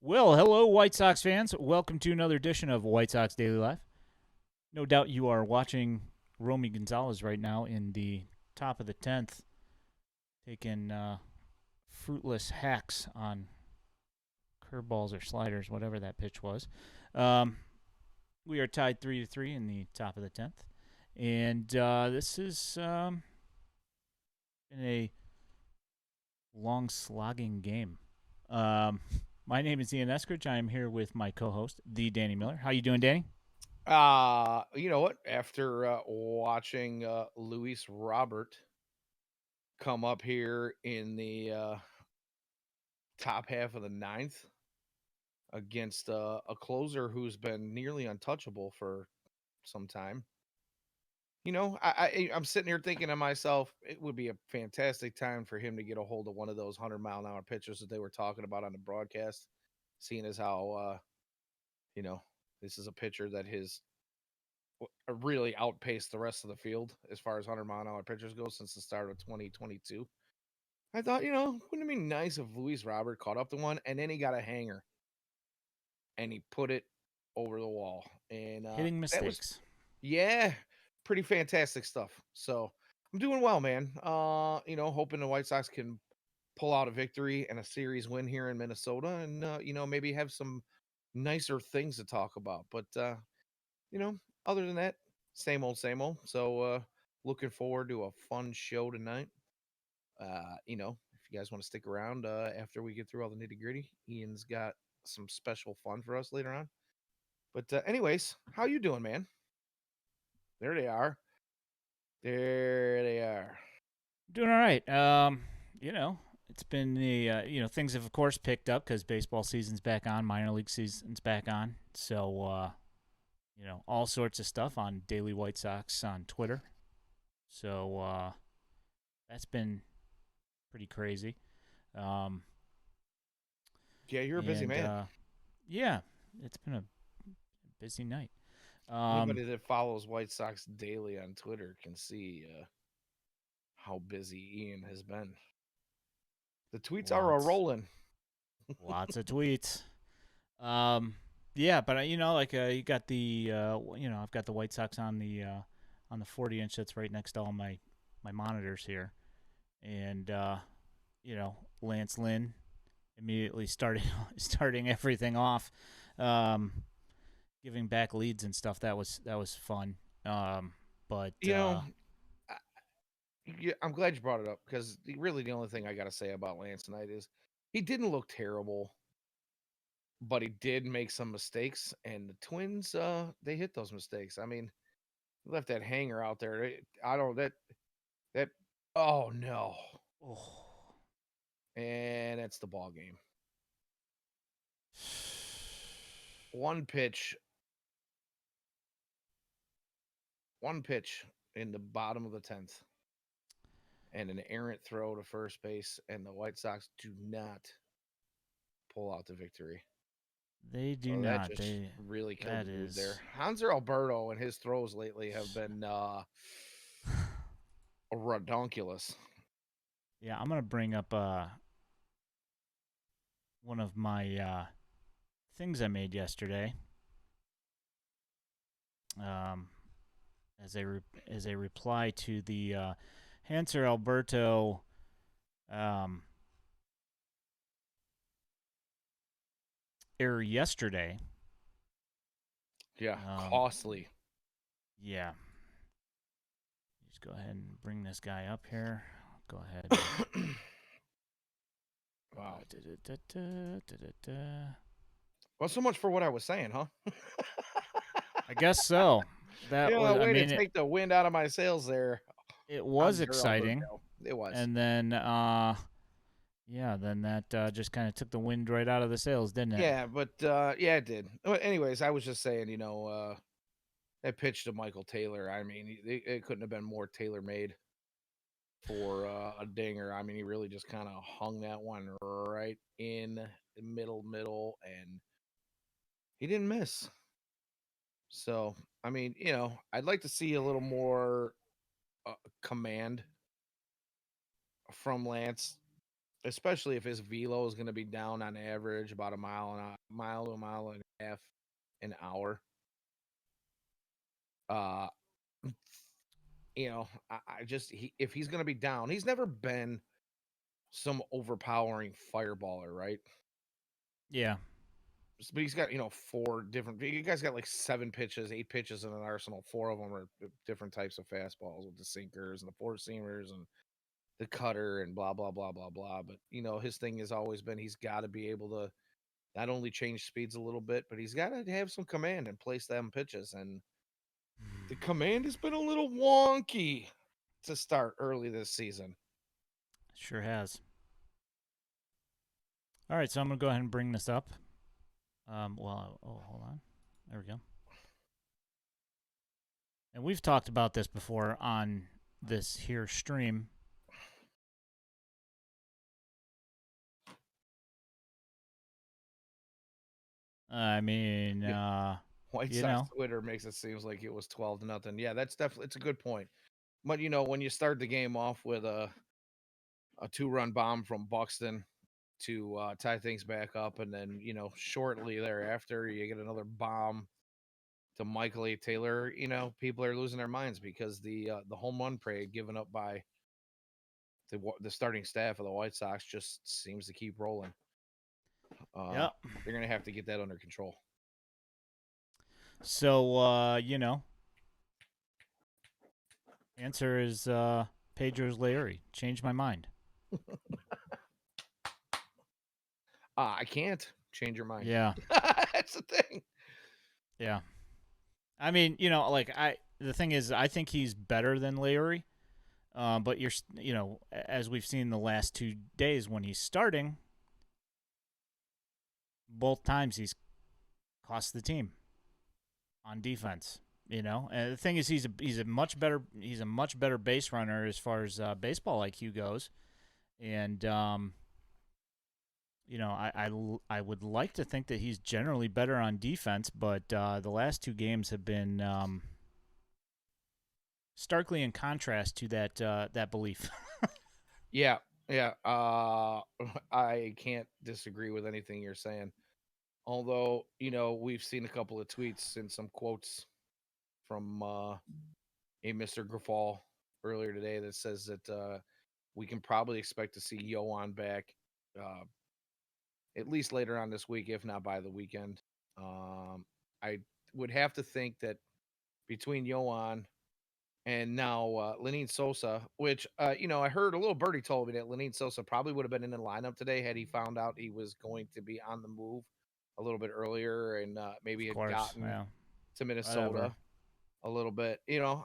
Well, hello, White Sox fans. Welcome to another edition of White Sox Daily Live. No doubt you are watching Romy Gonzalez right now in the top of the 10th, taking fruitless hacks on curveballs or sliders, whatever that pitch was. Um, we are tied 3-3 in the top of the 10th. And this has been a long, slogging game. My name is Ian Eskridge. I am here with my co-host, the Danny Miller. How you doing, Danny? You know what? After watching Luis Robert come up here in the top half of the ninth against a closer who's been nearly untouchable for some time, I'm sitting here thinking to myself, it would be a fantastic time for him to get a hold of one of those 100-mile-an-hour pitchers that they were talking about on the broadcast, seeing as how you know this is a pitcher that his really outpaced the rest of the field as far as 100-mile-an-hour pitchers go since the start of 2022. I thought, wouldn't it be nice if Luis Robert caught up to one and then he got a hanger and he put it over the wall. And Hitting that was, mistakes. yeah, pretty fantastic stuff. So I'm doing well, man. Hoping the White Sox can pull out a victory and a series win here in Minnesota and, maybe have some nicer things to talk about. But, you know, other than that, same old, same old. So looking forward to a fun show tonight. If you guys want to stick around after we get through all the nitty gritty, Ian's got some special fun for us later on. But anyways, how you doing, man? There they are. There they are. Doing all right. It's been things have of course picked up because baseball season's back on, minor league season's back on. So, all sorts of stuff on Daily White Sox on Twitter. So that's been pretty crazy. Um, Yeah, you're a busy and man. yeah, it's been a busy night. Anybody that follows White Sox daily on Twitter can see how busy Ian has been. The tweets are a lots, rolling. lots of tweets. Um, yeah, but you got the I've got the White Sox on the 40-inch that's right next to all my monitors here, and Lance Lynn immediately starting starting everything off, um, giving back leads and stuff. That was fun. But You know, I'm glad you brought it up because really the only thing I got to say about Lance tonight is he didn't look terrible, but he did make some mistakes, and the Twins they hit those mistakes. I mean, left that hanger out there. I don't that. Oh no, oh, and that's the ball game. One pitch, one pitch in the bottom of the 10th, and an errant throw to first base, and the White Sox do not pull out the victory. they do So that not. just They really killed that the mood is. there. Hanser Alberto and his throws lately have been redonkulous. Yeah, I'm gonna bring up one of my things I made yesterday. Um, as a reply to the Hanser Alberto um, error yesterday. Yeah, Um, costly. yeah, just go ahead and bring this guy up here. Go ahead. Wow. Da-da-da-da. Well, so much for what I was saying, huh? I guess so. That was. I Way to mean, take the wind out of my sails there, it was Hanser exciting, Alberto. It was. and then then that just kind of took the wind right out of the sails, didn't it? Yeah, but yeah, it did. Well, anyways, I was just saying, that pitch to Michael Taylor. I mean, it couldn't have been more tailor made for a dinger. I mean, he really just kind of hung that one right in the middle, and he didn't miss. So, I mean, I'd like to see a little more command from Lance especially if his velo is going to be down on average about a mile to a mile and a half an hour. Uh, I just if he's going to be down, he's never been some overpowering fireballer, right? Yeah. But he's got four different. You guys got like 7 pitches, 8 pitches in an arsenal. Four of them are different types of fastballs with the sinkers and the four seamers and the cutter and blah blah blah blah blah. But his thing has always been he's got to be able to not only change speeds a little bit, but he's got to have some command and place them pitches. And the command has been a little wonky to start early this season. Sure has. All right, so I'm gonna go ahead and bring this up. Hold on. There we go. And we've talked about this before on this here stream. I mean, Yeah. White you Sox know, Twitter makes it seems like it was 12-0. Yeah, that's definitely it's a good point. But when you start the game off with a 2-run bomb from Buxton to tie things back up, and then shortly thereafter you get another bomb to Michael A. Taylor. People are losing their minds because the home run parade given up by the starting staff of the White Sox just seems to keep rolling. yeah. They're gonna have to get that under control. So, answer is Pedro's Larry. Changed my mind. I can't change your mind. Yeah, That's the thing. yeah. I mean, the thing is, I think he's better than Larry. But as we've seen the last 2 days when he's starting, both times he's cost the team on defense. And the thing is, he's a much better base runner as far as baseball IQ goes, and I would like to think that he's generally better on defense, but the last 2 games have been starkly in contrast to that belief. Yeah, yeah. I can't disagree with anything you're saying. Although we've seen a couple of tweets and some quotes from a Mr. Grafal earlier today that says that we can probably expect to see Yoan back uh, at least later on this week, if not by the weekend. I would have to think that between Yoan and now Lenine Sosa, which I heard a little birdie told me that Lenine Sosa probably would have been in the lineup today had he found out he was going to be on the move a little bit earlier and maybe Of had course, gotten yeah, to whatever. Minnesota a little bit.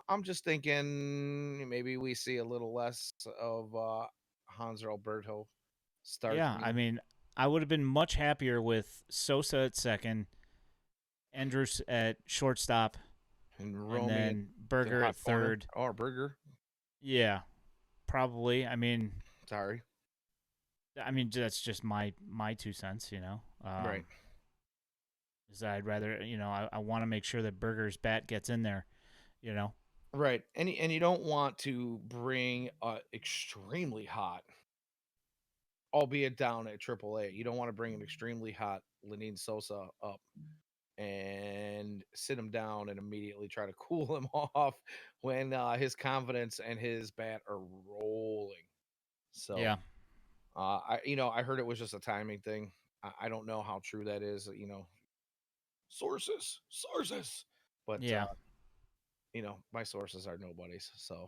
I'm just thinking maybe we see a little less of Hans Alberto start the Yeah, I game mean, I would have been much happier with Sosa at second, Andrews at shortstop, and and Romy in then the Berger hot at corner third. or Burger. Yeah, probably. Sorry, I mean that's just my 2 cents. right. Is I'd rather I want to make sure that Berger's bat gets in there. You know. Right. And you don't want to bring extremely hot, albeit down at AAA. You don't want to bring an extremely hot Lenine Sosa up and sit him down and immediately try to cool him off when his confidence and his bat are rolling. So, Yeah. I heard it was just a timing thing. I don't know how true that is. Sources, but Yeah. my sources are nobody's. So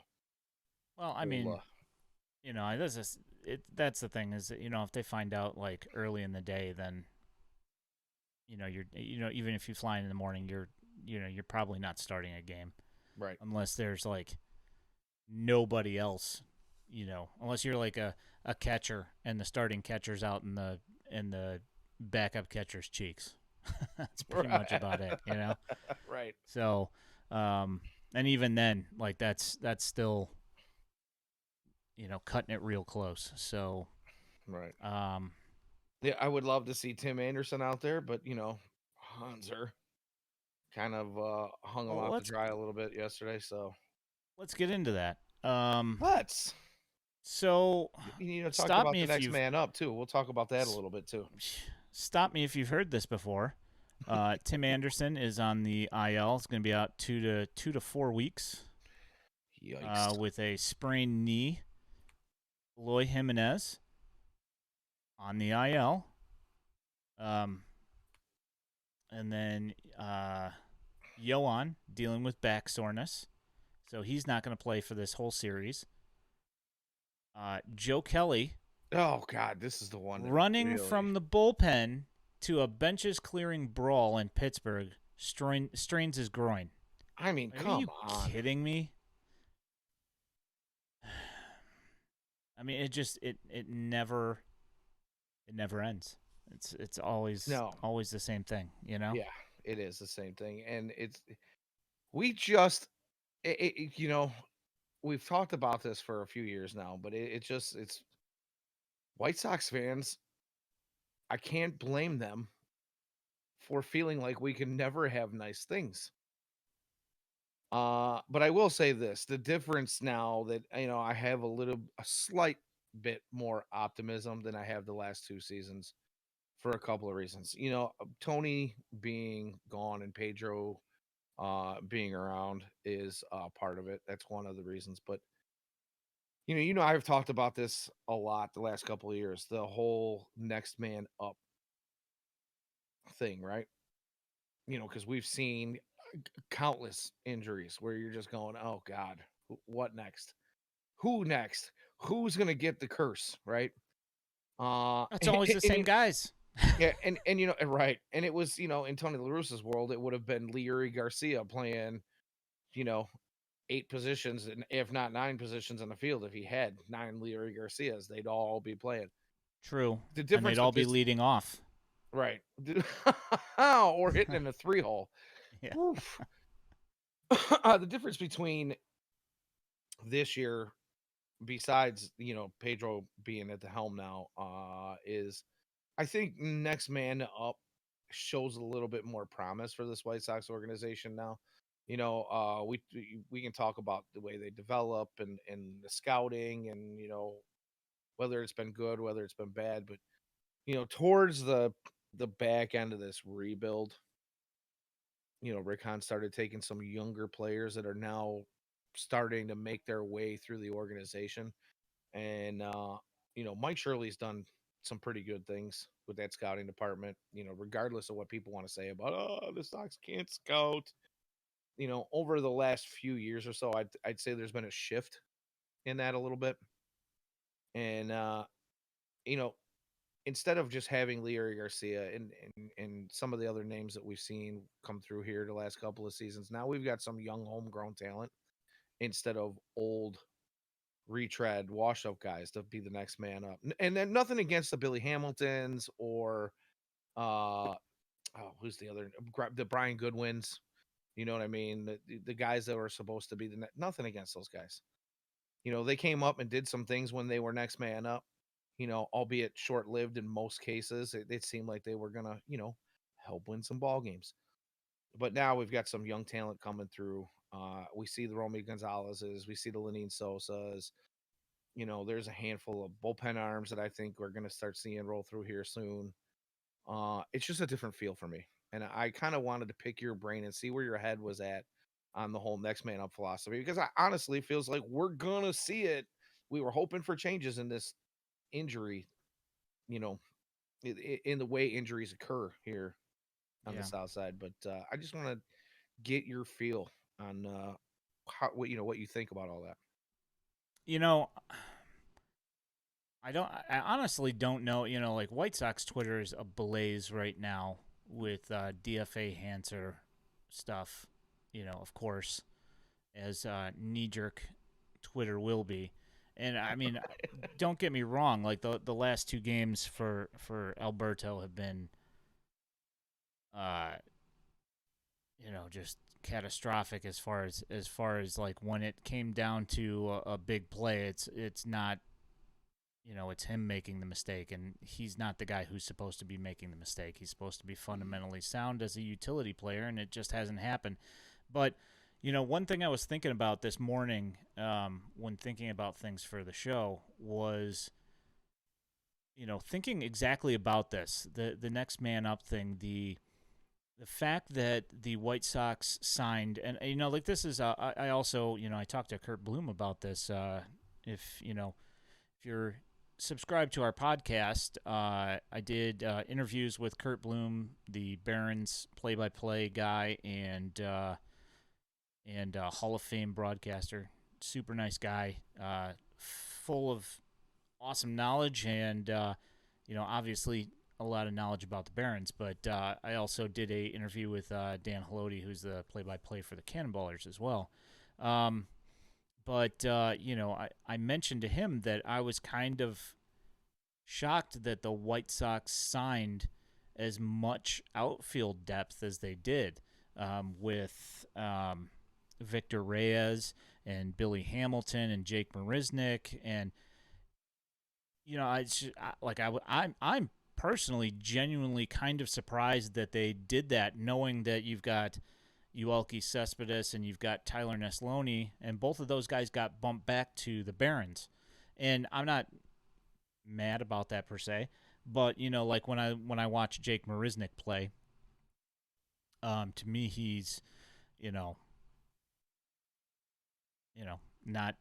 Well, I we'll mean, this is it. That's the thing is that, if they find out like early in the day, then even if you fly in the morning, you're probably not starting a game right. unless there's like nobody else. Unless you're like a catcher and the starting catcher's out in the backup catcher's cheeks. That's pretty much Right. about it. Right. So, and even then, like that's still cutting it real close. So, Right. um, Yeah, I would love to see Tim Anderson out there, but Hanser kind of hung him well, out to let's dry a little bit yesterday. So let's get into that. let's. So, Talk stop about me the if next you've man up too. We'll talk about that a little bit too. stop me if you've heard this before. Tim Anderson is on the IL. It's going to be out 2 to 4 weeks Yikes! with a sprained knee. Eloy Jimenez on the IL. Um, and then Yoan dealing with back soreness. So he's not going to play for this whole series. Joe Kelly Oh God, this is the one that running really. from the bullpen to a benches clearing brawl in Pittsburgh strains his groin. I mean, Are come you on. kidding me? I mean, it never ends. It's No, always the same thing, you know? yeah, it is the same thing, and we just we've talked about this for a few years now, but it's White Sox fans. I can't blame them for feeling like we can never have nice things. But I will say this: the difference now that I have a slight bit more optimism than I have the last 2 seasons for a couple of reasons. Tony being gone and Pedro being around is part of it. That's one of the reasons. But I've talked about this a lot the last couple of years. The whole next man up thing, right? Because we've seen countless injuries where you're just going, "Oh God, what next? Who next? Who's gonna get the curse?" Right? It's always the same guys. Yeah, and right, and it was in Tony La Russa's world, it would have been Leary Garcia playing you know 8 positions, and if not 9 positions on the field. If he had 9 Leary Garcias, they'd all be playing. True. The And they'd difference all with be this, leading off. right? Or hitting in a 3 hole. Yeah. Oof. The difference between this year, besides Pedro being at the helm now, is I think next man up shows a little bit more promise for this White Sox organization now. We can talk about the way they develop and the scouting, and whether it's been good, whether it's been bad, but towards the back end of this rebuild, Rick Hahn started taking some younger players that are now starting to make their way through the organization. And Mike Shirley's done some pretty good things with that scouting department. Regardless of what people want to say about the Sox can't scout. Over the last few years or so, I'd say there's been a shift in that a little bit. And you know, instead of just having Leary Garcia and some of the other names that we've seen come through here the last couple of seasons, now we've got some young homegrown talent instead of old retread wash up guys to be the next man up. And then nothing against the Billy Hamiltons or who's the other, the Brian Goodwins. You know what I mean? The guys that were supposed to be nothing against those guys. They came up and did some things when they were next man up. Albeit short lived in most cases. It seemed like they were gonna help win some ball games. But now we've got some young talent coming through. We see the Romy Gonzalez's, we see the Lenine Sosa's. There's a handful of bullpen arms that I think we're going to start seeing roll through here soon. It's just a different feel for me. And I kind of wanted to pick your brain and see where your head was at on the whole next man up philosophy, because I honestly feels like we're going to see it. We were hoping for changes in this injury, you know, in the way injuries occur here on the Yeah. South Side. But I just want to get your feel on what you think about all that. You know, I honestly don't know. Like White Sox Twitter is ablaze right now with DFA Hanser stuff. Of course, as knee jerk Twitter will be. And I mean, don't get me wrong. Like the last 2 games for Alberto have been, uh, just catastrophic as far as like when it came down to a big play. It's not. It's him making the mistake, and he's not the guy who's supposed to be making the mistake. He's supposed to be fundamentally sound as a utility player, and it just hasn't happened. But One thing I was thinking about this morning, when thinking about things for the show, was thinking exactly about this, the next man up thing, the fact that the White Sox signed, and like this is, I also, I talked to Kurt Bloom about this. If you're subscribed to our podcast, I did interviews with Kurt Bloom, the Barons play-by-play guy, and Hall of Fame broadcaster. Super nice guy, full of awesome knowledge, and obviously a lot of knowledge about the Barons. But I also did a interview with Dan Haloti, who's the play-by-play for the Cannonballers as well. But I mentioned to him that I was kind of shocked that the White Sox signed as much outfield depth as they did, with Victor Reyes and Billy Hamilton and Jake Marisnick. And I'm personally genuinely kind of surprised that they did that, knowing that you've got Uelke Cespedes and you've got Tyler Neslony, and both of those guys got bumped back to the Barons. And I'm not mad about that per se, but like when I watch Jake Marisnick play, to me he's you know not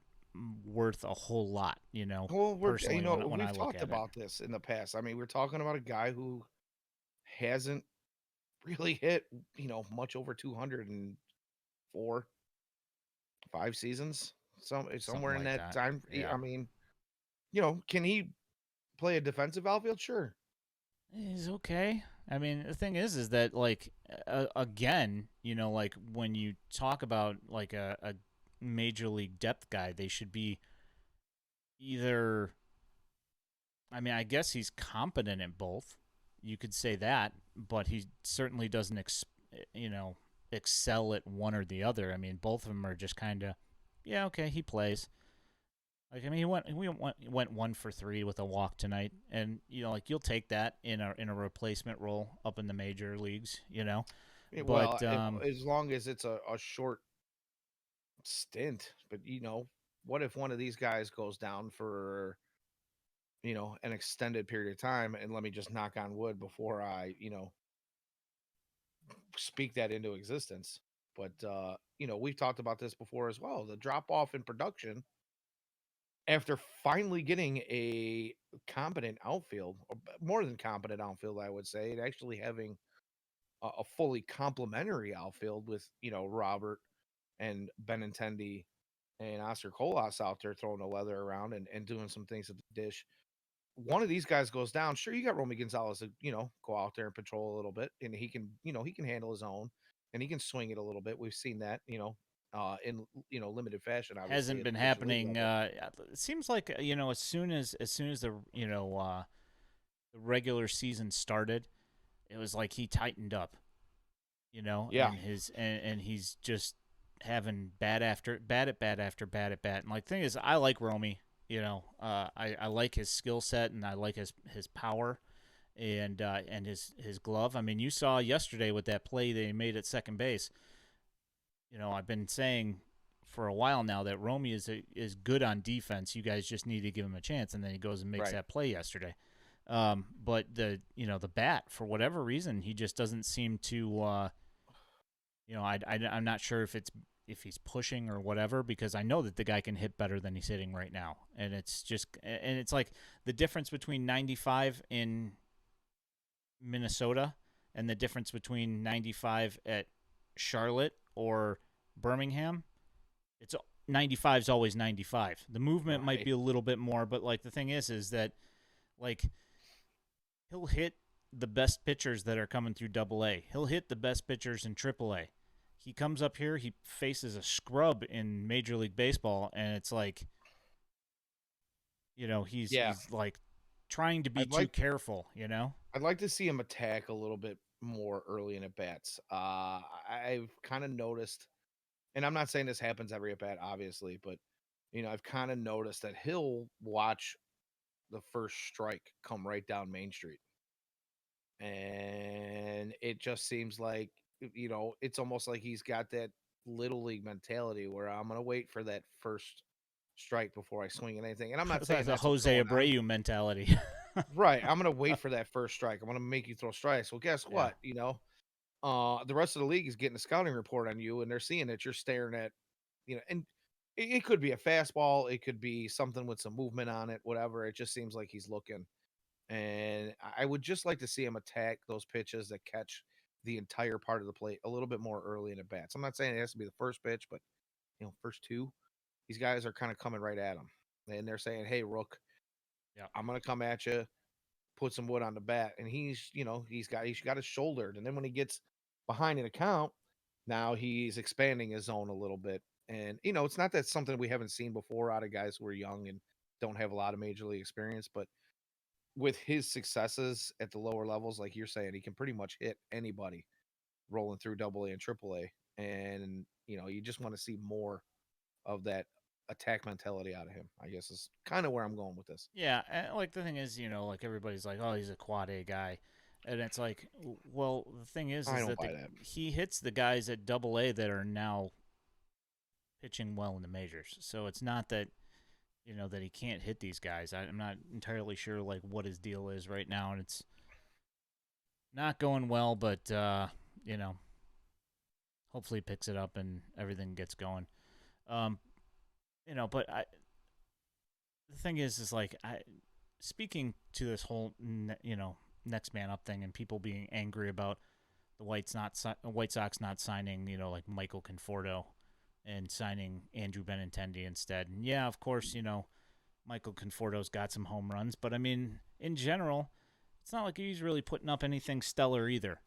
worth a whole lot. Well, Personally, when I we've look talked at it, about this in the past. I mean, we're talking about a guy who hasn't really hit, much over 200 in 4, 5 seasons, something somewhere in like that that. time. Yeah, I mean, can he play a defensive outfield? Sure. he's okay. I mean, the thing is that like again, like when you talk about like a major league depth guy, they should be either. I mean, I guess he's competent at both. You could say that, but he certainly doesn't, excel at one or the other. I mean, both of them are just kind of, yeah, okay, he plays. Like, I mean, he went 1 for 3 with a walk tonight, and like you'll take that in a replacement role up in the major leagues. Well, But as long as it's a short stint, but what if one of these guys goes down for an extended period of time? And let me just knock on wood before I speak that into existence. But we've talked about this before as well. The drop off in production after finally getting a competent outfield, or more than competent outfield, I would say, and actually having a fully complementary outfield with Robert and Benintendi and Oscar Colas out there throwing the leather around and doing some things at the dish. One of these guys goes down. Sure, you got Romy Gonzalez to go out there and patrol a little bit, and he can he can handle his own, and he can swing it a little bit. We've seen that in limited fashion, obviously hasn't at the been major league happening. level. It seems like as soon as the regular season started, it was like he tightened up, Yeah, and he's just having bad after bad at bat after bad at bat. And like thing is, I like Romy. I like his skill set and I like his power and his glove. I mean, you saw yesterday with that play they made at second base. I've been saying for a while now that Romy is good on defense. You guys just need to give him a chance, and then he goes and makes right. that play yesterday. But the bat, for whatever reason, he just doesn't seem to. I'm not sure if he's pushing or whatever, because I know that the guy can hit better than he's hitting right now, and it's like the difference between 95 in Minnesota and the difference between 95 at Charlotte or Birmingham. It's 95 is always 95. The movement might Right. be a little bit more, but like the thing is that like he'll hit the best pitchers that are coming through Double A. He'll hit the best pitchers in Triple A. He comes up here, he faces a scrub in Major League Baseball, and it's like Yeah, he's like trying to be I'd too like careful. I'd like to see him attack a little bit more early in at bats. I've kind of noticed, and I'm not saying this happens every at bat, obviously, but I've kind of noticed that he'll watch the first strike come right down Main Street, and it just seems like it's almost like he's got that. little league mentality where I'm gonna wait for that first strike before I swing at anything. And I'm not saying That's a that's what's Jose going on. Abreu mentality. Right. I'm gonna wait for that first strike. I'm gonna make you throw strikes. Well, guess Yeah. what? The rest of the league is getting a scouting report on you, and they're seeing that you're staring at, and it could be a fastball, it could be something with some movement on it, whatever. It just seems like he's looking, and I would just like to see him attack those pitches that catch the entire part of the plate a little bit more early in at bats. I'm not saying it has to be the first pitch, but first two, these guys are kind of coming right at him, and they're saying, "Hey, Rook, Yeah. I'm gonna come at you, put some wood on the bat," and he's got his shouldered, and then when he gets behind an account, now he's expanding his zone a little bit, and it's not that something we haven't seen before out of guys who are young and don't have a lot of major league experience, but with his successes at the lower levels, like you're saying, he can pretty much hit anybody rolling through Double A and Triple A, and you just want to see more of that attack mentality out of him. I guess is kind of where I'm going with this. Yeah, and like the thing is, like everybody's like, "Oh, he's a quad A guy," and it's like, well, the thing I is don't that buy that. he hits the guys at Double A that are now pitching well in the majors. So it's not that that he can't hit these guys. I'm not entirely sure like what his deal is right now, and it's not going well. But hopefully he picks it up and everything gets going. Um, but the thing is like speaking to this whole next man up thing and people being angry about the White Sox not signing like Michael Conforto and signing Andrew Benintendi instead. And yeah, of course Michael Conforto's got some home runs, but I mean in general, it's not like he's really putting up anything stellar either.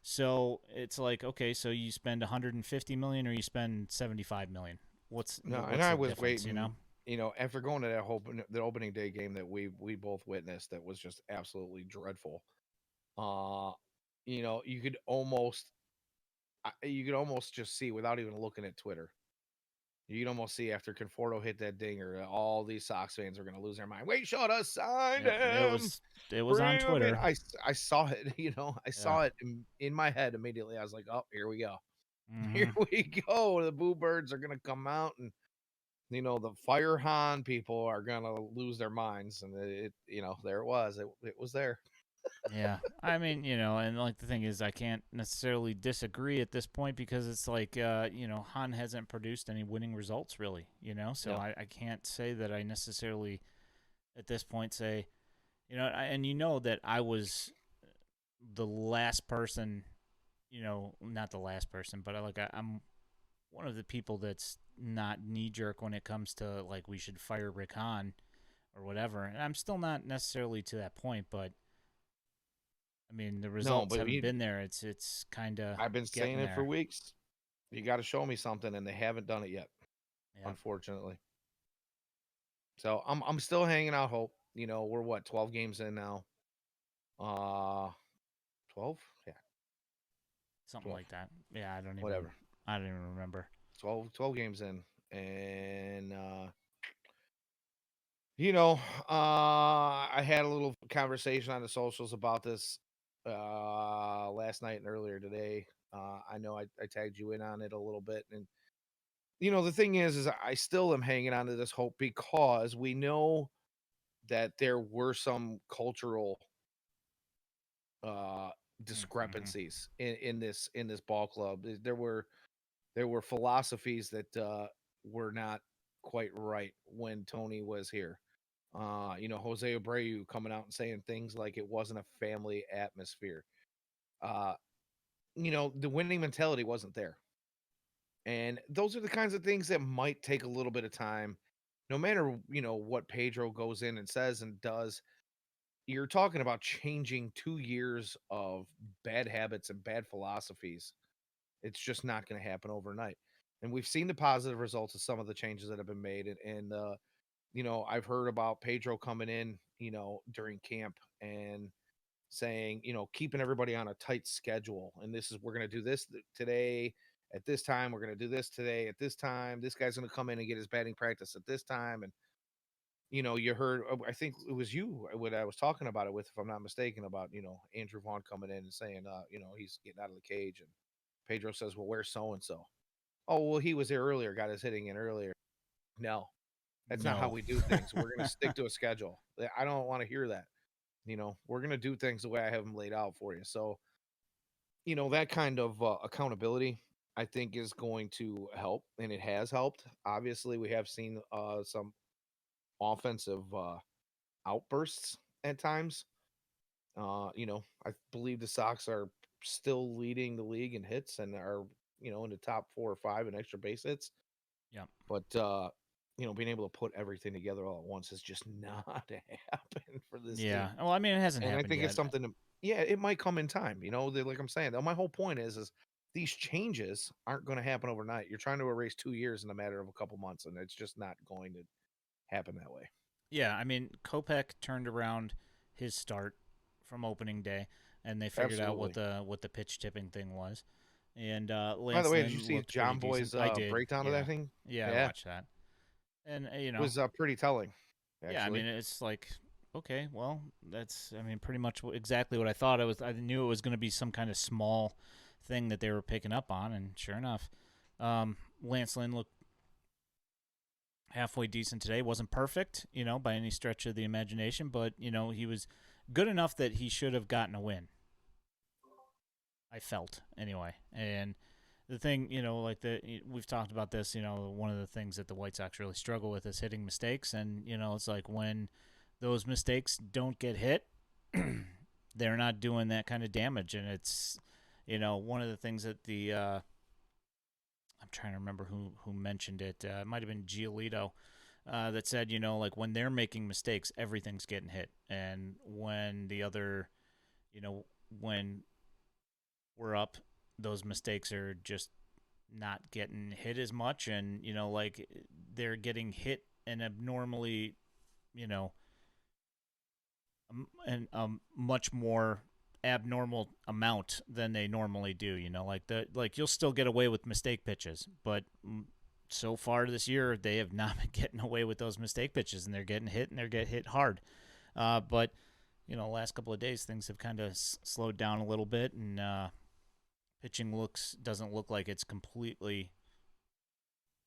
So it's like, okay, so you spend 150 million or you spend 75 million. What's No, and what's I the was difference? waiting. After going to the opening day game that we both witnessed, that was just absolutely dreadful. Uh, you could almost just see without even looking at Twitter. You could almost see after Conforto hit that dinger, that all these Sox fans are going to lose their mind. We should have signed Yep, it him. was it was on Bring him in. Twitter. I saw it. I Yeah. saw it in my head immediately. I was like, oh, here we go. Here Mm-hmm. we go. The Boo Birds are going to come out, and the Fire Han people are gonna lose their minds, and there it was. It was there. Yeah, I mean, and like the thing is, I can't necessarily disagree at this point because it's like, Han hasn't produced any winning results really. So Yeah. I can't say that I necessarily at this point say, and that I was the last person, not the last person, but I'm one of the people that's not knee jerk when it comes to like we should fire Rick Hahn or whatever, and I'm still not necessarily to that point, but I mean, the No, results but haven't been there. It's kind of I've been saying getting it for there. weeks. You got to show me something, and they haven't done it yet, Yeah, unfortunately. So I'm still hanging out hope. We're what 12 games in now. 12, yeah, something 12, like that. Yeah, whatever. I don't even remember. 12 games in, and You know, I had a little conversation on the socials about this last night and earlier today. I know I tagged you in on it a little bit, and the thing is I still am hanging on to this hope because we know that there were some cultural uh, Mm-hmm. discrepancies in this ball club. There were philosophies that were not quite right when Tony was here. Jose Abreu coming out and saying things like it wasn't a family atmosphere. Uh, the winning mentality wasn't there. And those are the kinds of things that might take a little bit of time. No matter, what Pedro goes in and says and does, you're talking about changing 2 years of bad habits and bad philosophies. It's just not going to happen overnight. And we've seen the positive results of some of the changes that have been made. I've heard about Pedro coming in, during camp and saying, keeping everybody on a tight schedule. And we're going to do this today at this time. We're going to do this today at this time. This guy's going to come in and get his batting practice at this time. And, you heard, I think it was you when I was talking about it with, if I'm not mistaken, about, Andrew Vaughn coming in and saying, he's getting out of the cage. And Pedro says, well, where's so and so? oh well, he was there earlier, got his hitting in earlier. No, that's not how No. we do things. We're gonna stick to a schedule. I don't want to hear that. We're gonna do things the way I have them laid out for you. So that kind of accountability, I think, is going to help, and it has helped. Obviously, we have seen some offensive outbursts at times. I believe the Sox are still leading the league in hits and are, in the top 4 or 5 in extra base hits. Yeah. But being able to put everything together all at once is just not happening for this Yeah. team. Well, I mean, it hasn't And I happened think it's yet. something yeah, it might come in time. Like I'm saying, my whole point is these changes aren't going to happen overnight. You're trying to erase 2 years in a matter of a couple months, and it's just not going to happen that way. Yeah, I mean, Kopech turned around his start from opening day, and they figured out what Absolutely. the pitch tipping thing was. And By the Lance way, did you Lynn see looked pretty John decent. Boy's I did. breakdown of that Yeah. thing? Yeah, I Yeah, watched that. And it was pretty telling, yeah, I actually. mean, it's like, okay, well, that's, I mean, pretty much exactly what I thought. I knew it was going to be some kind of small thing that they were picking up on, and sure enough, Lance Lynn looked halfway decent today. Wasn't perfect, by any stretch of the imagination, but he was good enough that he should have gotten a win. I felt anyway, and the thing, like we've talked about this, one of the things that the White Sox really struggle with is hitting mistakes, and it's like when those mistakes don't get hit, they're not doing that kind of damage, and it's one of the things that the I'm trying to remember who mentioned it. It might have been Giolito that said, like when they're making mistakes, everything's getting hit, and when the other, when we're up, those mistakes are just not getting hit as much, and like they're getting hit an abnormally, you know, and much more abnormal amount than they normally do. Like you'll still get away with mistake pitches, but so far this year they have not been getting away with those mistake pitches, and they're getting hit, and they're getting hit hard. But last couple of days things have kind of slowed down a little bit, and pitching doesn't look like it's completely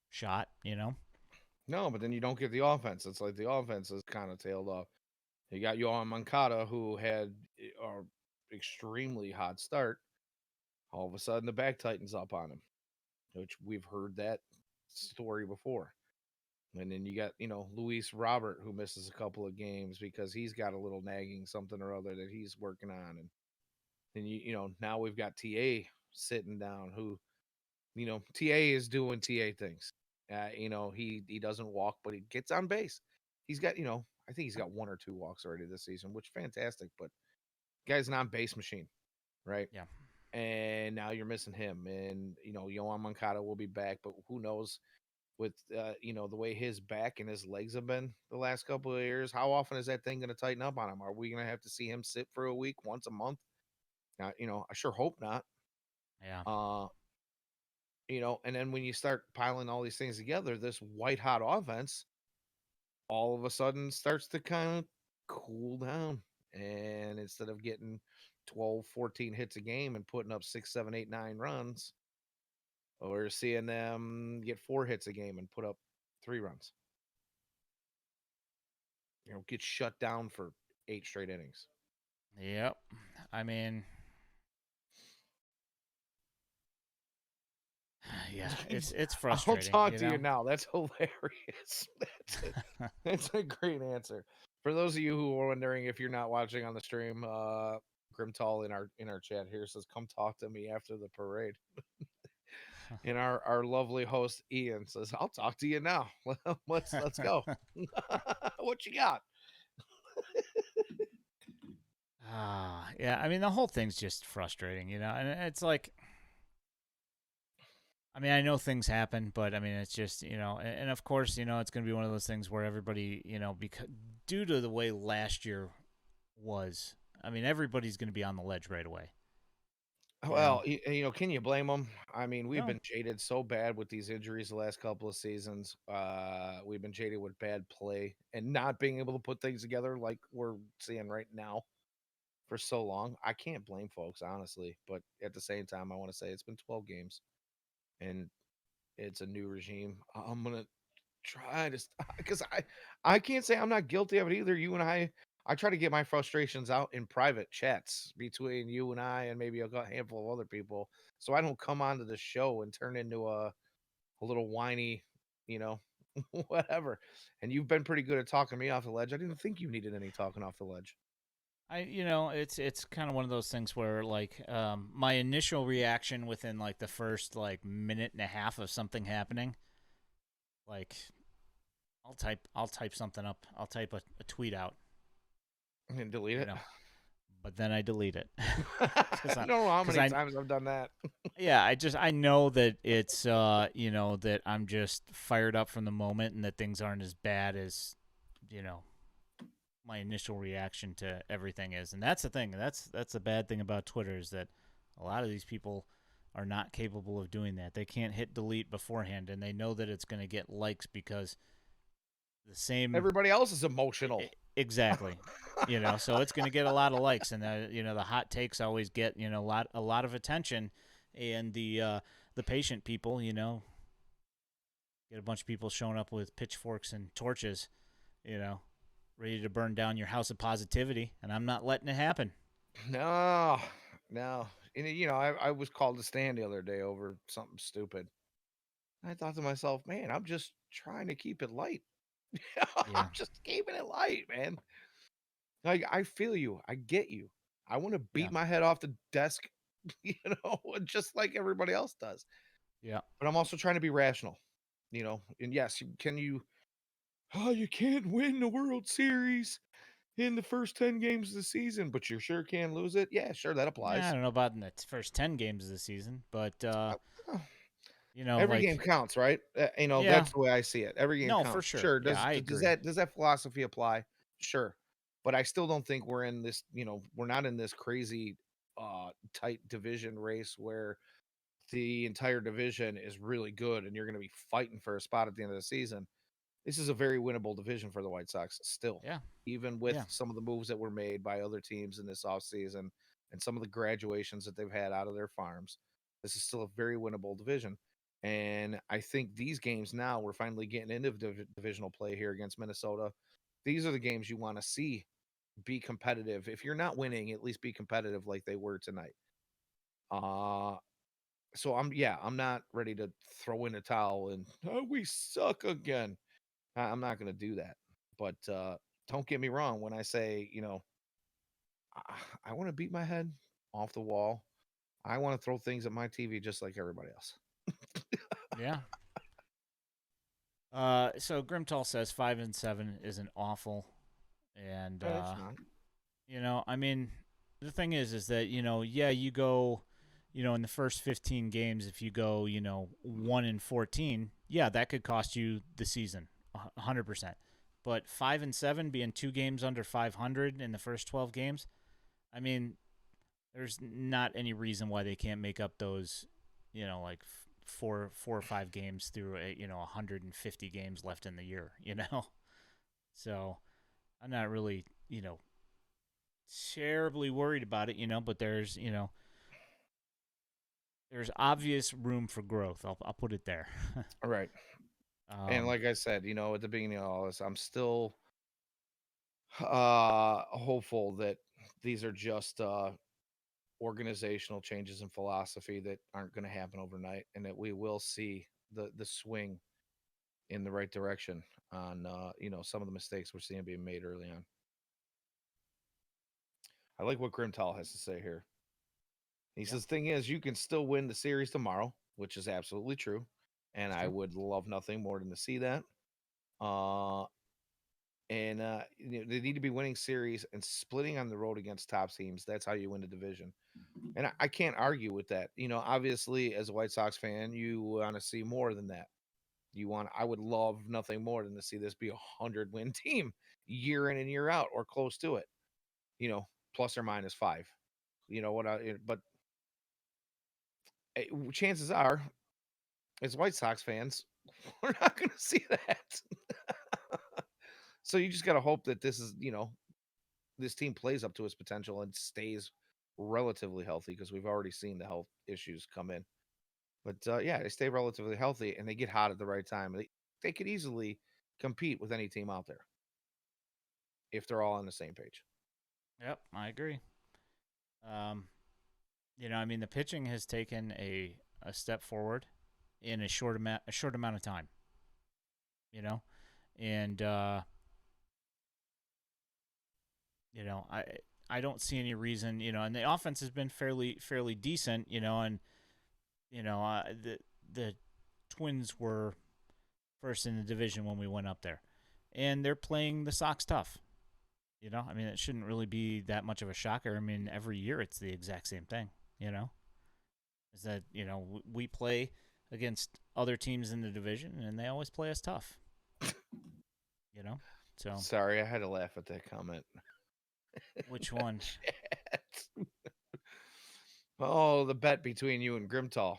shot. No, but then you don't get the offense. It's like the offense is kind of tailed off. You got Yohan Moncada, who had an extremely hot start. All of a sudden, the back tightens up on him, which we've heard that story before. And then you got, Luis Robert, who misses a couple of games because he's got a little nagging something or other that he's working on. And then, now we've got TA sitting down who, TA is doing TA things. He doesn't walk, but he gets on base. He's got, I think he's got 1 or 2 walks already this season, which fantastic. But guy's an on base machine, right? Yeah. And now you're missing him. And, Yohan Moncada will be back, but who knows with, the way his back and his legs have been the last couple of years. How often is that thing going to tighten up on him? Are we going to have to see him sit for a week, once a month? I sure hope not. Yeah. Uh, and then when you start piling all these things together, this white hot offense all of a sudden starts to kind of cool down. And instead of getting 12, 14 hits a game and putting up 6, 7, 8, 9 runs, we're seeing them get 4 hits a game and put up 3 runs. Get shut down for 8 straight innings. Yep. I mean, yeah, it's I'll frustrating, talk to you now. That's hilarious. That's a great answer. For those of you who are wondering if you're not watching on the stream, Grimtall in our chat here says, "Come talk to me after the parade." And our lovely host Ian says, "I'll talk to you now. Let's go. What you got?" Yeah. I mean, the whole thing's just frustrating, and it's like, I mean, I know things happen, but I mean, it's just, and of course, it's going to be one of those things where everybody, because due to the way last year was, I mean, everybody's going to be on the ledge right away. You know? Well, can you blame them? I mean, we've No. been jaded so bad with these injuries the last couple of seasons. We've been jaded with bad play and not being able to put things together like we're seeing right now for so long. I can't blame folks, honestly. But at the same time, I want to say it's been 12 games. And it's a new regime. I'm gonna try to, because I can't say I'm not guilty of it either. You and I try to get my frustrations out in private chats between you and I and maybe a handful of other people, so I don't come onto the show and turn into a little whiny, you know, whatever. And you've been pretty good at talking me off the ledge. I didn't think you needed any talking off the ledge. It's kind of one of those things where like my initial reaction within like the first like minute and a half of something happening, like I'll type something up. I'll type a tweet out, And delete you it. know, but then I delete it because You don't know how because many I times I've done that. yeah, I know that it's that I'm just fired up from the moment and that things aren't as bad as you know my initial reaction to everything is. And that's the thing. That's the bad thing about Twitter is that a lot of these people are not capable of doing that. They can't hit delete beforehand and they know that it's going to get likes because the same Everybody else is emotional. exactly. So it's going to get a lot of likes and the hot takes always get, a lot of attention and the patient people, get a bunch of people showing up with pitchforks and torches, you know, ready to burn down your house of positivity, and I'm not letting it happen. No, no. And I was called to stand the other day over something stupid. I thought to myself, man, I'm just trying to keep it light. I'm Yeah, just keeping it light, man. Like, I feel you. I get you. I want to yeah, beat my head off the desk, just like everybody else does. yeah. But I'm also trying to be rational, And yes, can you? Oh, you can't win the World Series in the first 10 games of the season, but you sure can lose it. Yeah, sure, that Nah, I applies. don't know about in the first 10 games of the season, but Uh, Every game like counts, right? yeah, That's the way I see it. Every game no, for counts. sure. Sure. Yeah, Does I does agree. that philosophy apply? Sure. But I still don't think we're in this, we're not in this crazy tight division race where the entire division is really good and you're going to be fighting for a spot at the end of the season. This is a very winnable division for the White Sox still, Yeah, even with yeah, some of the moves that were made by other teams in this offseason and some of the graduations that they've had out of their farms. This is still a very winnable division. And I think these games now, we're finally getting into divisional play here against Minnesota. These are the games you want to see be competitive. If you're not winning, at least be competitive like they were tonight. Uh so I'm not ready to throw in a towel and oh, we suck again. I'm not going to do that. But don't get me wrong when I say, I want to beat my head off the wall. I want to throw things at my TV just like everybody else. yeah. So Grimtall says 5-7 isn't awful, and No, it's not. I mean, the thing is that yeah, you go, in the first 15 games, if you go, 1-14, yeah, that could cost you the season, 100%. But 5-7, being 2 games under 500 in the first 12 games, I mean, there's not any reason why they can't make up those, like four or five games through 150 games left in the year. So I'm not really terribly worried about it, but there's obvious room for growth. I'll put it there. All right. And um, like I said, at the beginning of all this, I'm still hopeful that these are just organizational changes in philosophy that aren't going to happen overnight and that we will see the swing in the right direction on some of the mistakes we're seeing being made early on. I like what Grimtal has to say here. He yeah, says, "Thing is, you can still win the series tomorrow," which is absolutely true, and it's I true. would love nothing more than to see that. Uh, and they need to be winning series and splitting on the road against top teams. That's how you win the division, and I can't argue with that. Obviously, as a White Sox fan, you want to see more than that. I would love nothing more than to see this be a 100-win team year in and year out, or close to it. Plus or minus five. But chances are, as White Sox fans, we're not going to see that. So you just got to hope that this team plays up to its potential and stays relatively healthy because we've already seen the health issues come in. But yeah, they stay relatively healthy and they get hot at the right time. They could easily compete with any team out there if they're all on the same page. Yep, I agree. Um, I mean, the pitching has taken a step forward in a short amount of time. You know, and I don't see any reason. And the offense has been fairly decent. And the Twins were first in the division when we went up there, and they're playing the Sox tough. I mean, it shouldn't really be that much of a shocker. I mean, every year it's the exact same thing. Is that we play against other teams in the division, and they always play us tough. You know, so Sorry, I had to laugh at that comment. which one? Oh, the bet between you and Grimtall.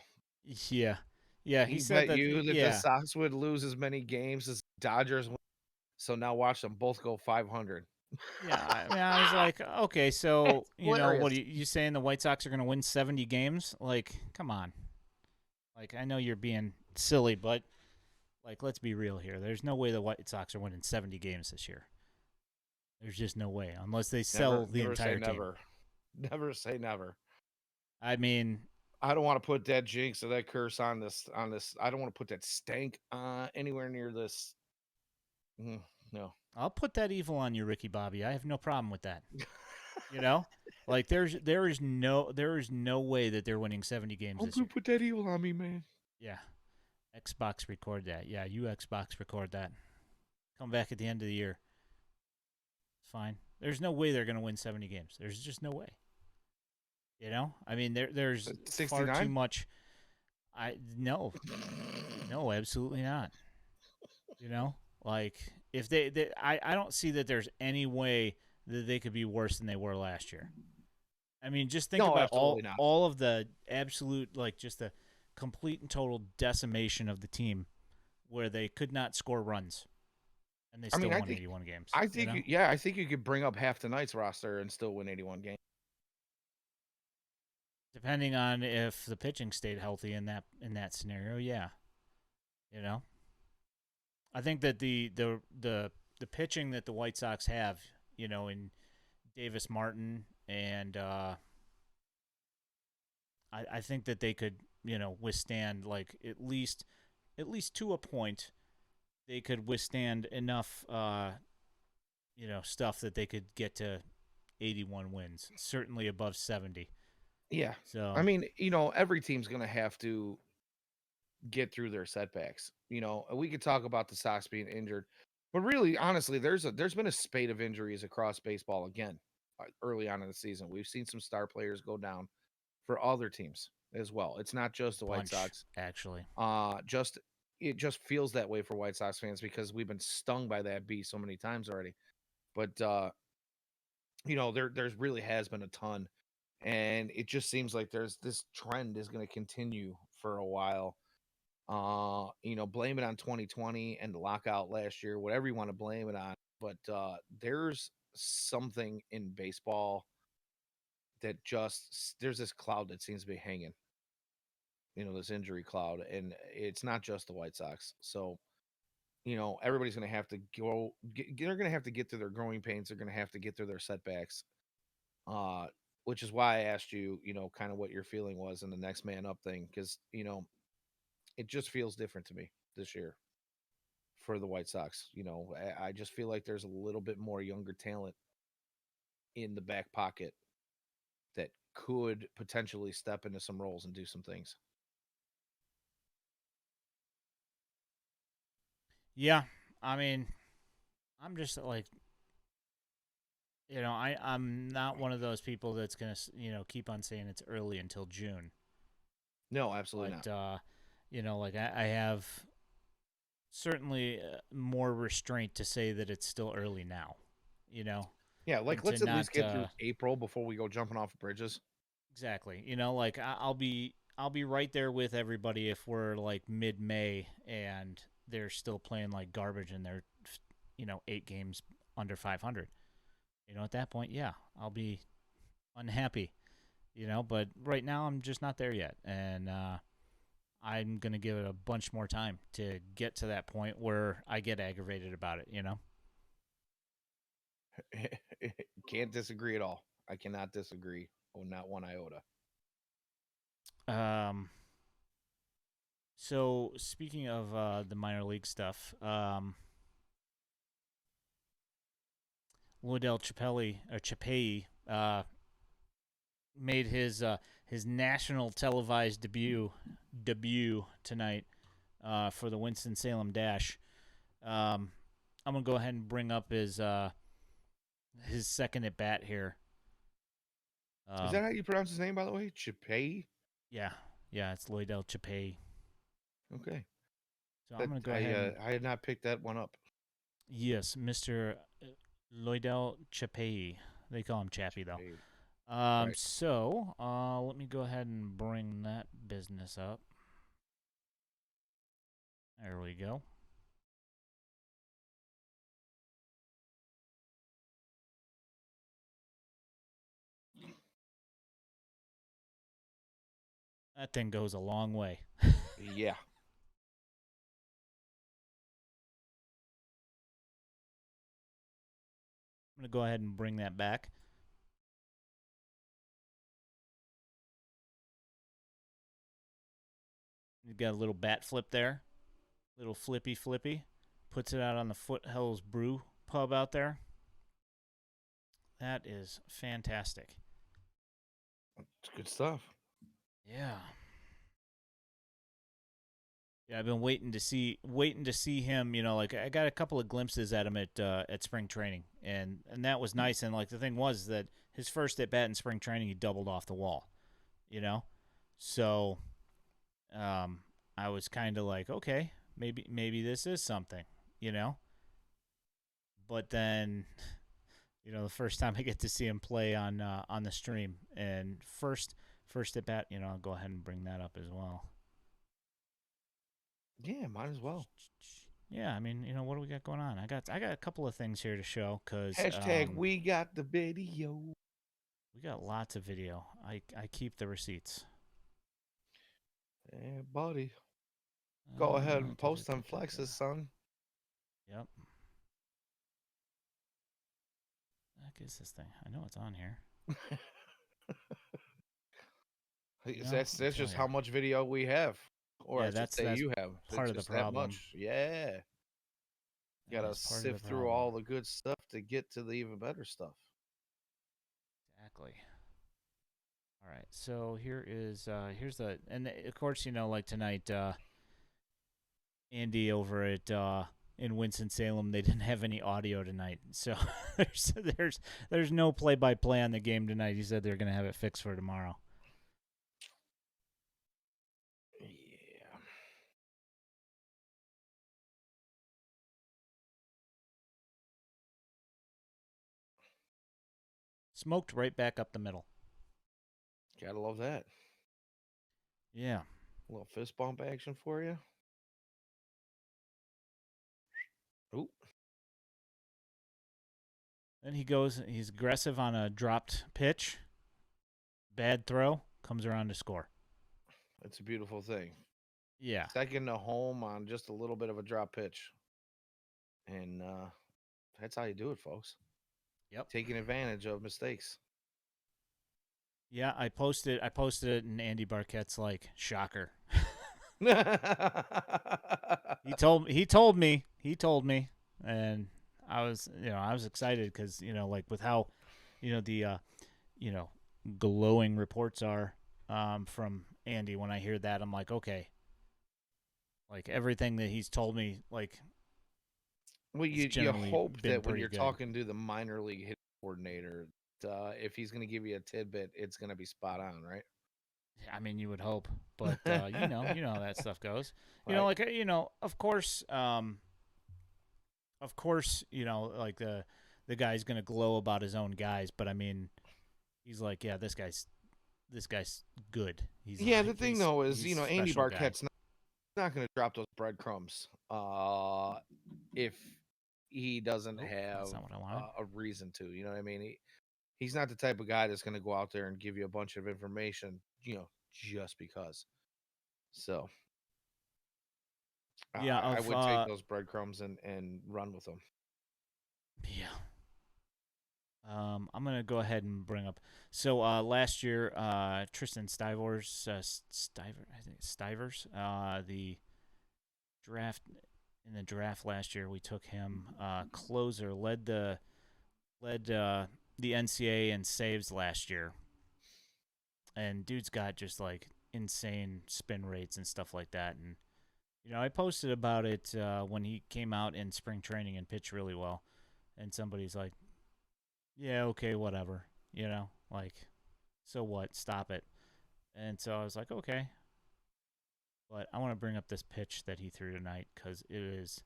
Yeah, yeah. He He said bet that. you that the Yeah, Sox would lose as many games as Dodgers win. So now watch them both go 500. yeah. I mean, I was like, okay, so It's what hilarious. are you saying? The White Sox are going to win 70 games? Like, come on. Like, I know you're being silly, but like, let's be real here. There's no way the White Sox are winning 70 games this year. There's just no way, unless they Never, sell the never say entire team. never. Never say never. I mean, I don't want to put that jinx or that curse on this. I don't want to put that stank anywhere near this. No. I'll put that evil on you, Ricky Bobby. I have no problem with that. You know, like there is no way that they're winning 70 games Don't this year. put that evil on me, man. Yeah, Xbox record that. Yeah, you Xbox record that. Come back at the end of the year. It's fine. There's no way they're going to win 70 games. There's just no way. I mean, there's far too 69? much. No, no, absolutely not. Like if I don't see that there's any way that they could be worse than they were last year. I mean, just think No, about absolutely not. all of the absolute, like, just the complete and total decimation of the team, where they could not score runs, and they I still mean, won 81 games. I think you could bring up half tonight's roster and still win 81 games. Depending on if the pitching stayed healthy in that scenario, yeah. You know, I think that the pitching that the White Sox have, in Davis Martin and I think that they could, withstand, like, at least to a point, they could withstand enough stuff that they could get to 81 wins, certainly above 70. Yeah. I So, mean, every team's going to have to get through their setbacks. We could talk about the Sox being injured, but really, honestly, there's been a spate of injuries across baseball again early on in the season. We've seen some star players go down for other teams as well. It's not a just the White bunch, Sox. actually. Just it just feels that way for White Sox fans because we've been stung by that bee so many times already. But there's really has been a ton, and it just seems like there's this trend is going to continue for a while. Blame it on 2020 and the lockout last year, whatever you want to blame it on. But there's something in baseball that just there's this cloud that seems to be hanging. This injury cloud, and it's not just the White Sox. So everybody's going to have to they're going to have to get through their growing pains. They're going to have to get through their setbacks. Uh, which is why I asked you, kind of what your feeling was in the next man up thing, because it just feels different to me this year for the White Sox. I just feel like there's a little bit more younger talent in the back pocket that could potentially step into some roles and do some things. Yeah, I mean, I'm just like, I'm not one of those people that's gonna, keep on saying it's early until June. No, absolutely But not. like I have certainly more restraint to say that it's still early now. You know, Yeah, like and to let's at least not get through April before we go jumping off bridges. exactly. Like I'll be right there with everybody if we're like mid-May and they're still playing like garbage and they're 8 games under 500. At that point, yeah, I'll be unhappy. But right now I'm just not there yet, and I'm gonna give it a bunch more time to get to that point where I get aggravated about it. Can't disagree at all. I cannot disagree. Oh, not one iota. Um. So speaking of the minor league stuff, Lodell Chapelli made his national televised debut tonight for the Winston Salem Dash. I'm gonna go ahead and bring up his second at bat here. Is that how you pronounce his name, by the way? Chipay? Yeah, yeah, it's Lodell Chapelli. Okay. So I'm That gonna go ahead and I had not picked that one up. yes, Mr. Lodell Chapelli. They call him Chappie though. Chipay. Right. So let me go ahead and bring that business up. There we go. That thing goes a long way. Yeah. I'm gonna go ahead and bring that back. You got a little bat flip there, little flippy. Puts it out on the Foothills Brew pub out there. That is fantastic. It's good stuff. Yeah. Yeah, I've been waiting to see him. Like I got a couple of glimpses at him at spring training, and that was nice. And like the thing was that his first at bat in spring training, he doubled off the wall. You know, so I was kind of like, okay, maybe this is something. You know, but then the first time I get to see him play on the stream and first at bat, I'll go ahead and bring that up as well. Yeah, might as well. Yeah, I mean, what do we got going on? I got a couple of things here to show because Hashtag we got the video. we got lots of video. I keep the receipts. Yeah, buddy. Go ahead and post them flexes, son. Yep. What is this thing? I know it's on here. That's just how much video we have, or Yeah, I should say that's you have. part It's of the just that problem. much. Yeah. You gotta sift through all the good stuff to get to the even better stuff. Exactly. All right, so here's the and of course like tonight, Andy over at in Winston Salem, they didn't have any audio tonight, so there's no play-by-play on the game tonight. He said they're gonna have it fixed for tomorrow. Yeah. Smoked right back up the middle. Gotta love that. Yeah. A little fist bump action for you. Ooh. Then he's aggressive on a dropped pitch. Bad throw, comes around to score. It's a beautiful thing. Yeah. Second to home on just a little bit of a drop pitch. And that's how you do it, folks. Yep. Taking advantage of mistakes. Yeah, I posted it and Andy Barquette's like, shocker. He told me, and I was excited because like with how the glowing reports are from Andy. When I hear that, I'm like, okay, like everything that he's told me, like, well, you hope that when you're good. talking to the minor league hitting coordinator, if he's going to give you a tidbit, it's going to be spot on, right? I mean, you would hope, but you know how that stuff goes. Right. Like of course, like the guy's gonna glow about his own guys, but I mean, he's like, yeah, this guy's good. He's the thing though is, Andy Barquette's not going to drop those breadcrumbs if he doesn't have a reason to. You know what I mean? He's not the type of guy that's going to go out there and give you a bunch of information, just because. So Yeah, I of would take those breadcrumbs and run with them. yeah. I'm gonna go ahead and bring up. So last year, Tristan Stivors, I think Stivors, the draft in the draft last year, we took him closer, led the NCAA in saves last year, and dude's got just like insane spin rates and stuff like that. And I posted about it when he came out in spring training and pitched really well. And somebody's like, "Yeah, okay, whatever," like, so what? Stop it. And so I was like, okay, but I want to bring up this pitch that he threw tonight because it is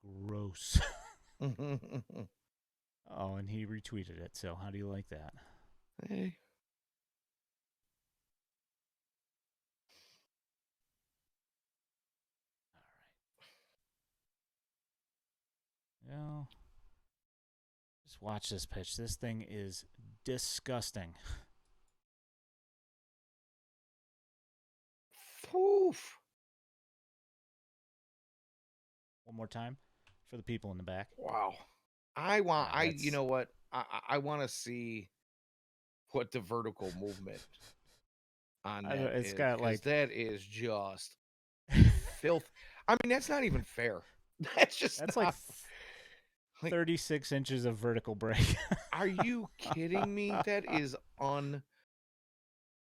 gross. Oh, and he retweeted it. So how do you like that? Hey. All right. Just watch this pitch. This thing is disgusting. Oof. One more time for the people in the back. Wow. Yeah, you that's. know what? I want to see what the vertical movement on I don't, that it's is, got because like that is just filth. I mean, that's not even fair. That's just that's like not like. 36 inches of vertical break. Are you kidding me? That is un.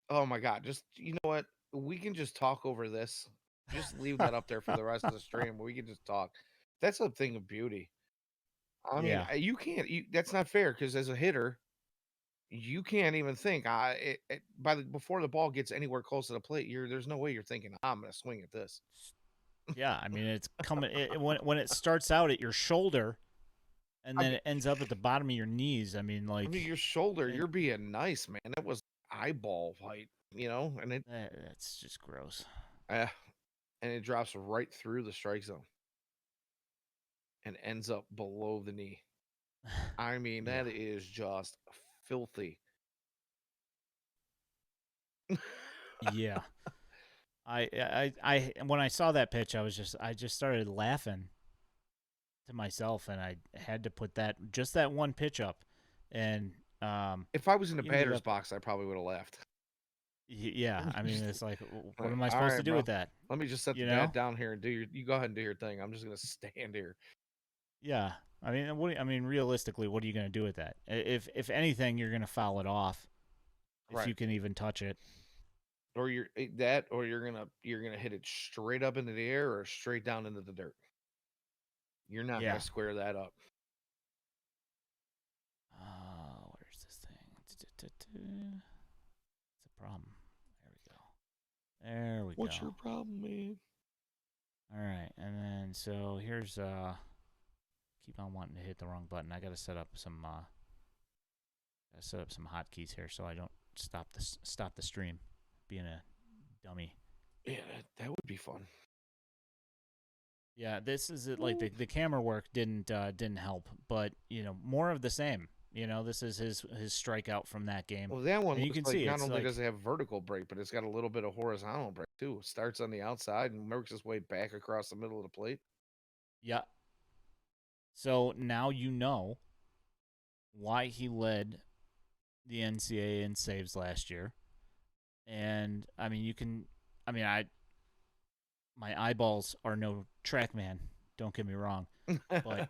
Oh my god! Just, you know what? We can just talk over this. Just leave that up there for the rest of the stream. We can just talk. That's a thing of beauty. I mean, Yeah. you can't. That's not fair, because as a hitter, you can't even think. Before the ball gets anywhere close to the plate, there's no way you're thinking, I'm going to swing at this. Yeah, I mean it's coming when it starts out at your shoulder and I then mean, it ends up at the bottom of your knees. I mean, like, your shoulder. and You're being nice, man. That was eyeball height, and that's just gross. uh, it drops right through the strike zone and ends up below the knee. I mean, Yeah, that is just filthy. yeah. When I saw that pitch, I just started laughing to myself, and I had to put that one pitch up, and If I was in the he ended batter's up. box, I probably would have left. Yeah, I mean, it's like, what Like, am I all supposed right, to do with bro. that? Let me just set the You bat know? down here and you go ahead and do your thing. I'm just gonna stand here. Yeah. I mean, realistically, what are you going to do with that? If anything, you're going to foul it off if Right. you can even touch it. Or you're gonna hit it straight up into the air or straight down into the dirt. You're not gonna Yeah. square that up. Where's this thing? It's a problem. There we go. There we What's your go. problem, man? All right, and then so here's keep on wanting to hit the wrong button. I got to set up some hotkeys here so I don't stop the stream. Being a dummy. Yeah, that would be fun. Yeah, this is it. Like the camera work didn't help, but more of the same. This is his strikeout from that game, Well, that one and you looks can like see not it's only does like, it have vertical break, but it's got a little bit of horizontal break too. Starts on the outside and works its way back across the middle of the plate. yeah. So now you know why he led the NCAA in saves last year, and I mean you can, I mean I my eyeballs are no TrackMan. Don't get me wrong, but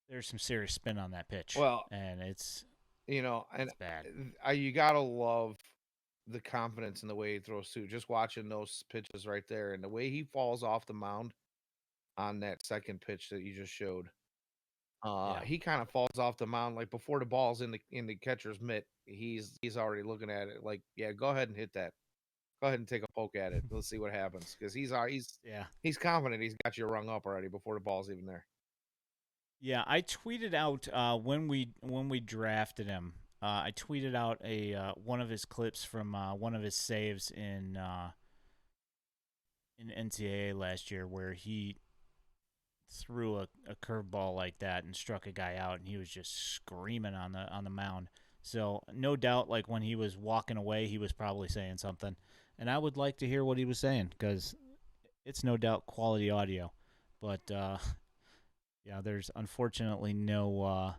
there's some serious spin on that pitch, Well, and it's and it's bad. you gotta love the confidence in the way he throws too. Just watching those pitches right there, and the way he falls off the mound on that second pitch that you just showed. Yeah. He kind of falls off the mound like before the ball's in the catcher's mitt. He's already looking at it like, yeah, go ahead and hit that. Go ahead and take a poke at it. Let's see what happens, because Yeah. he's confident he's got you rung up already before the ball's even there. Yeah, I tweeted out when we drafted him. I tweeted out a one of his clips from one of his saves in NCAA last year, where he threw a curveball like that and struck a guy out, and he was just screaming on the mound. So no doubt, like when he was walking away, he was probably saying something, and I would like to hear what he was saying because it's no doubt quality audio, but yeah, there's unfortunately no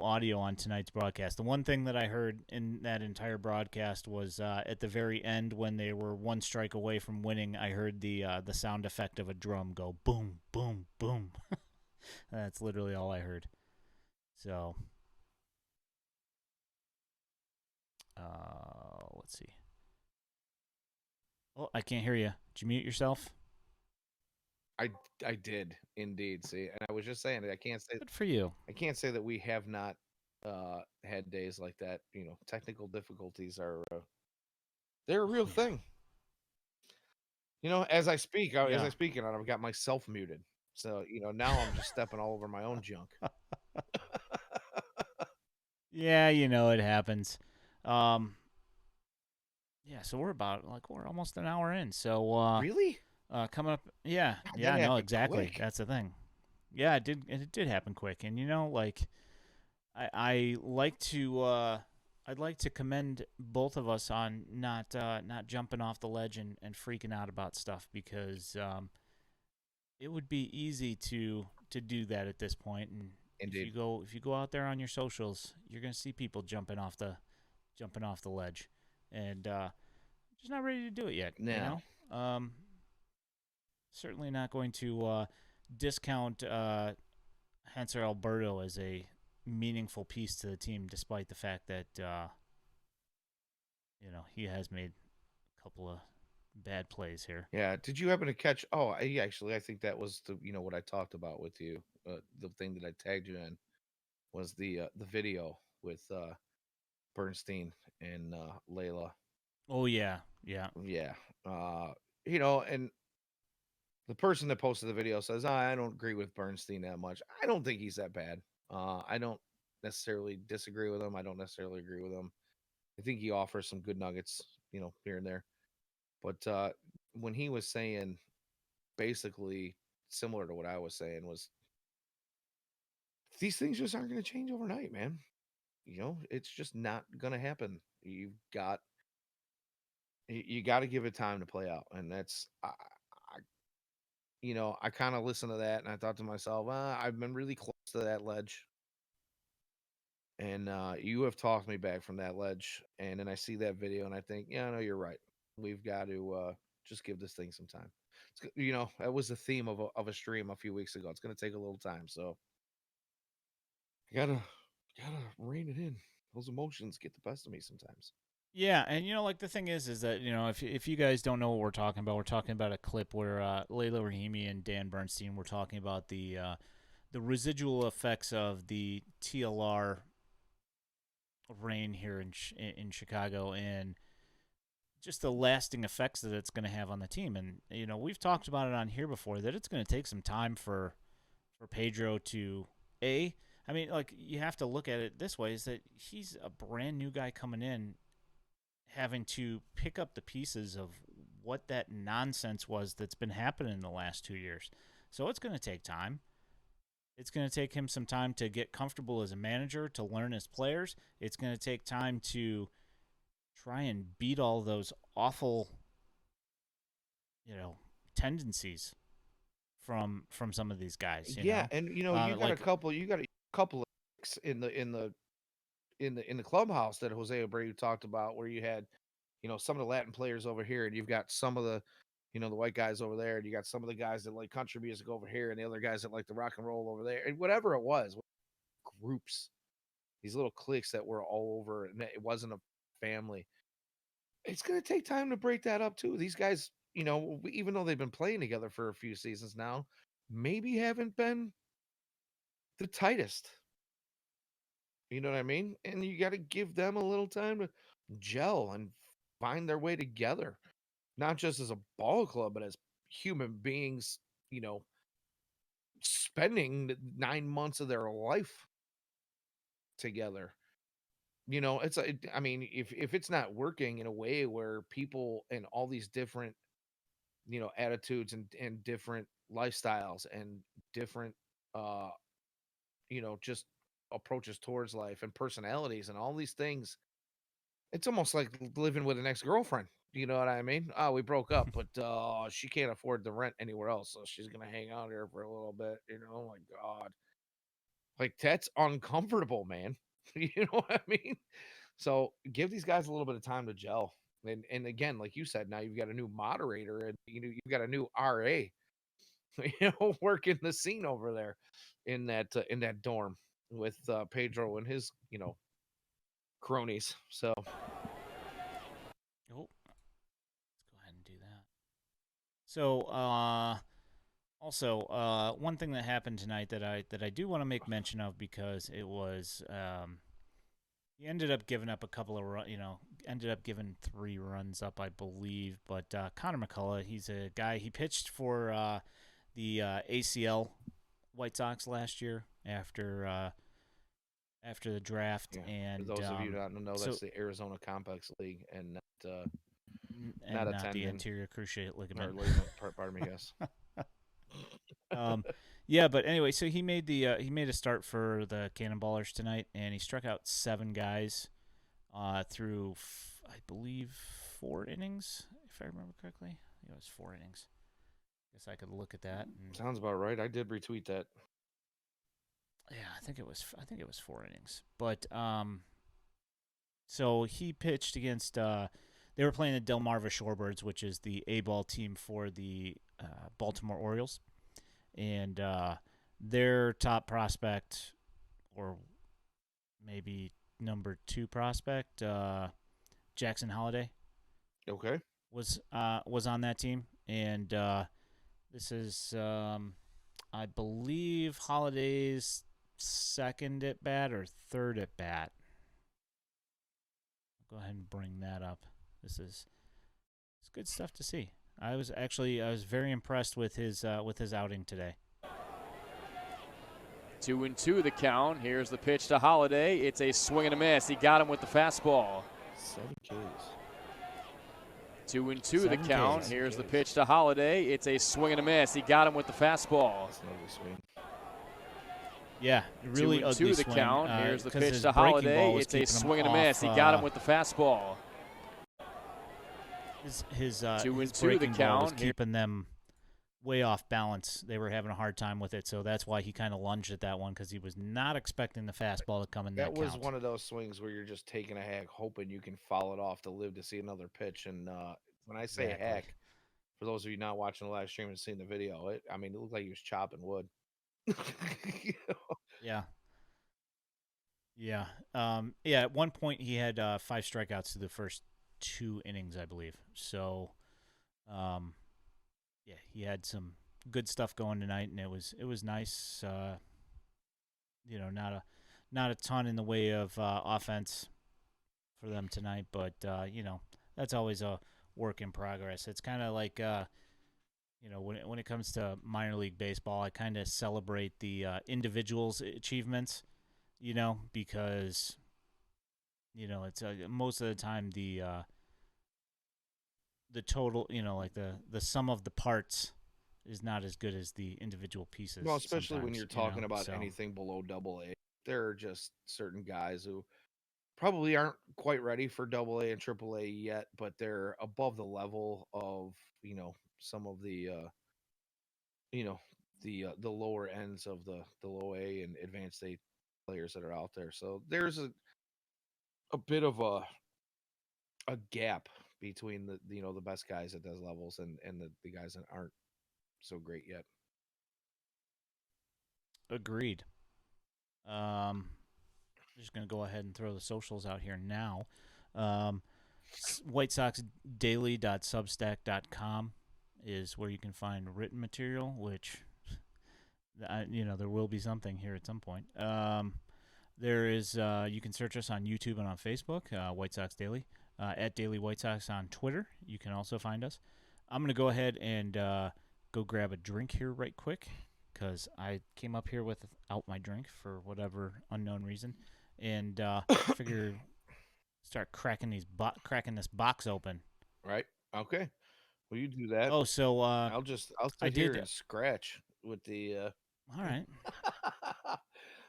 audio on tonight's broadcast. The one thing that I heard in that entire broadcast was at the very end when they were one strike away from winning. I heard the sound effect of a drum go boom, boom, boom. That's literally all I heard. So, let's see. Oh, I can't hear you. Did you mute yourself? I I did indeed. See, and I was just saying that Good for you. I can't say that we have not had days like that. You know, technical difficulties are they're a real Oh yeah, thing. You know, as I yeah, speak, and I've got myself muted. So now I'm just stepping all over my own junk. yeah. You know it happens. Um, yeah. So we're almost an hour in. So Really? coming up, yeah, God, that yeah. No, happened exactly. quick. That's the thing. Yeah, it did happen quick, and like I like to I'd like to commend both of us on not jumping off the ledge and freaking out about stuff because it would be easy to do that at this point. And Indeed. if you go out there on your socials, you're gonna see people jumping off the ledge, and just not ready to do it yet. Now, Certainly not going to discount Hanser Alberto as a meaningful piece to the team, despite the fact that he has made a couple of bad plays here. yeah. Did you happen to catch? Oh, actually, I think that was what I talked about with you. The thing that I tagged you in was the video with Bernstein and Layla. Oh yeah, yeah, Yeah. And the person that posted the video says, I don't agree with Bernstein that much. I don't think he's that bad. I don't necessarily disagree with him. I don't necessarily agree with him. I think he offers some good nuggets, here and there. But when he was saying basically similar to what I was saying was these things just aren't going to change overnight, man. It's just not going to happen. You got to give it time to play out, and that's I kind of listened to that and I thought to myself, I've been really close to that ledge. And you have talked me back from that ledge. And then I see that video and I think, yeah, no, you're right. We've got to just give this thing some time. That was the theme of a stream a few weeks ago. It's going to take a little time. So I gotta rein it in. Those emotions get the best of me sometimes. yeah. And like the thing is that if you guys don't know what we're talking about a clip where Layla Rahimi and Dan Bernstein were talking about the residual effects of the TLR rain here in Chicago and just the lasting effects that it's going to have on the team. And we've talked about it on here before that it's going to take some time for Pedro to a. I mean, like you have to look at it this way: is that he's a brand new guy coming in, having to pick up the pieces of what that nonsense was that's been happening in the last 2 years. So it's going to take time. It's going to take him some time to get comfortable as a manager, to learn his players. It's going to take time to try and beat all those awful, tendencies from some of these guys. Yeah, and Like you got a couple of in the clubhouse that Jose Abreu talked about, where you had some of the Latin players over here, and you've got some of the white guys over there, and you got some of the guys that like country music over here, and the other guys that like the rock and roll over there, and whatever it was, groups, these little cliques that were all over, and it wasn't a family. It's going to take time to break that up too. These guys, even though they've been playing together for a few seasons now, maybe haven't been the tightest. You know what I mean? And you got to give them a little time to gel and find their way together, not just as a ball club, but as human beings, you know, spending 9 months of their life together. I mean, if it's not working in a way where people and all these different, attitudes and different lifestyles and different, uh, just approaches towards life and personalities and all these things, it's almost like living with an ex-girlfriend. You know what I mean? Oh, we broke up, but she can't afford the rent anywhere else, so she's gonna hang out here for a little bit. Oh my god, like that's uncomfortable, man. You know what I mean? So give these guys a little bit of time to gel. And again, like you said, now you've got a new moderator and you've got a new RA, working the scene over there in that dorm with Pedro and his cronies. So Oh, let's go ahead and do that. So, also, one thing that happened tonight that I do want to make mention of because it was he ended up giving up a couple of ended up giving 3 runs up, I believe. But Connor McCullough, he's a guy. He pitched for the ACL White Sox last year after the draft, yeah, for and those of you who don't know, so that's the Arizona Complex League and not and a not the tendon anterior cruciate ligament. or ligament. Pardon me, yes. um, yeah, but anyway, so he made a start for the Cannonballers tonight, and he struck out 7 guys through I believe 4 innings, if I remember correctly. It was 4 innings. Guess I could look at that. And, Sounds about right. I did retweet that. yeah, I think it was 4 innings. But so he pitched against. They were playing the Delmarva Shorebirds, which is the A-ball team for the Baltimore Orioles, and their top prospect, or maybe number 2 prospect, Jackson Holiday, Okay. was on that team, and this is I believe Holiday's second at bat or third at bat. I'll go ahead and bring that up. It's good stuff to see. I was very impressed with his outing today. 2-2 the count. Here's the pitch to Holiday. It's a swing and a miss. He got him with the fastball. 7 Ks. 2-2 the count. Here's the pitch to Holiday. It's a swing and a miss. He got him with the fastball. That's an ugly swing. Yeah, really ugly 2-2 swing. the count. Here's the pitch his to breaking Holiday. ball was It's a keeping him swing and a miss. He off, got him with the fastball. his 2-2 the breaking ball was count. keeping them way off balance. They were having a hard time with it, so that's why he kind of lunged at that one because he was not expecting the fastball to come in that was count. one of those swings where you're just taking a hack, hoping you can foul it off to live to see another pitch. And when I say Exactly. hack, for those of you not watching the live stream and seeing the video, it looked like he was chopping wood. Yeah. Yeah. At one point, he had 5 strikeouts through the first 2 innings, I believe. So, yeah, he had some good stuff going tonight, and it was nice. Not a ton in the way of offense for them tonight, but that's always a work in progress. It's kind of like when it comes to minor league baseball, I kind of celebrate the individuals' achievements, because it's most of the time the total, like the sum of the parts is not as good as the individual pieces. Well, especially when you're talking about so. anything below AA. There are just certain guys who probably aren't quite ready for AA and AAA yet, but they're above the level of some of the the lower ends of the low A and advanced A players that are out there. So there's a bit of a gap between the best guys at those levels and the guys that aren't so great yet. Agreed. Just going to go ahead and throw the socials out here now. WhiteSoxDaily.substack.com is where you can find written material, which, there will be something here at some point. There is, you can search us on YouTube and on Facebook, White Sox Daily, at Daily White Sox on Twitter. You can also find us. I'm going to go ahead and go grab a drink here right quick because I came up here without my drink for whatever unknown reason, and figure start cracking this box open. Right. Okay. Well, you do that. Oh, so I'll sit here and scratch with the. All right.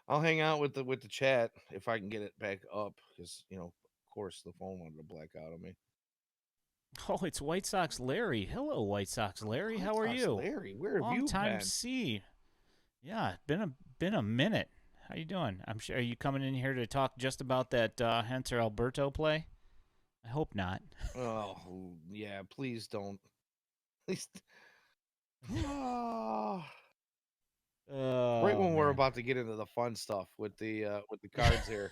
I'll hang out with the chat if I can get it back up because of course the phone wanted to black out on me. Oh, it's White Sox Larry. Hello, White Sox Larry. How are White Sox you? Larry, where have Long you time been? see. Yeah, been a minute. How you doing? I'm sure. Are you coming in here to talk just about that Hunter Alberto play? I hope not. Oh, yeah, please don't. Please. Ah, right Oh when we're man. about to get into the fun stuff with the cards here,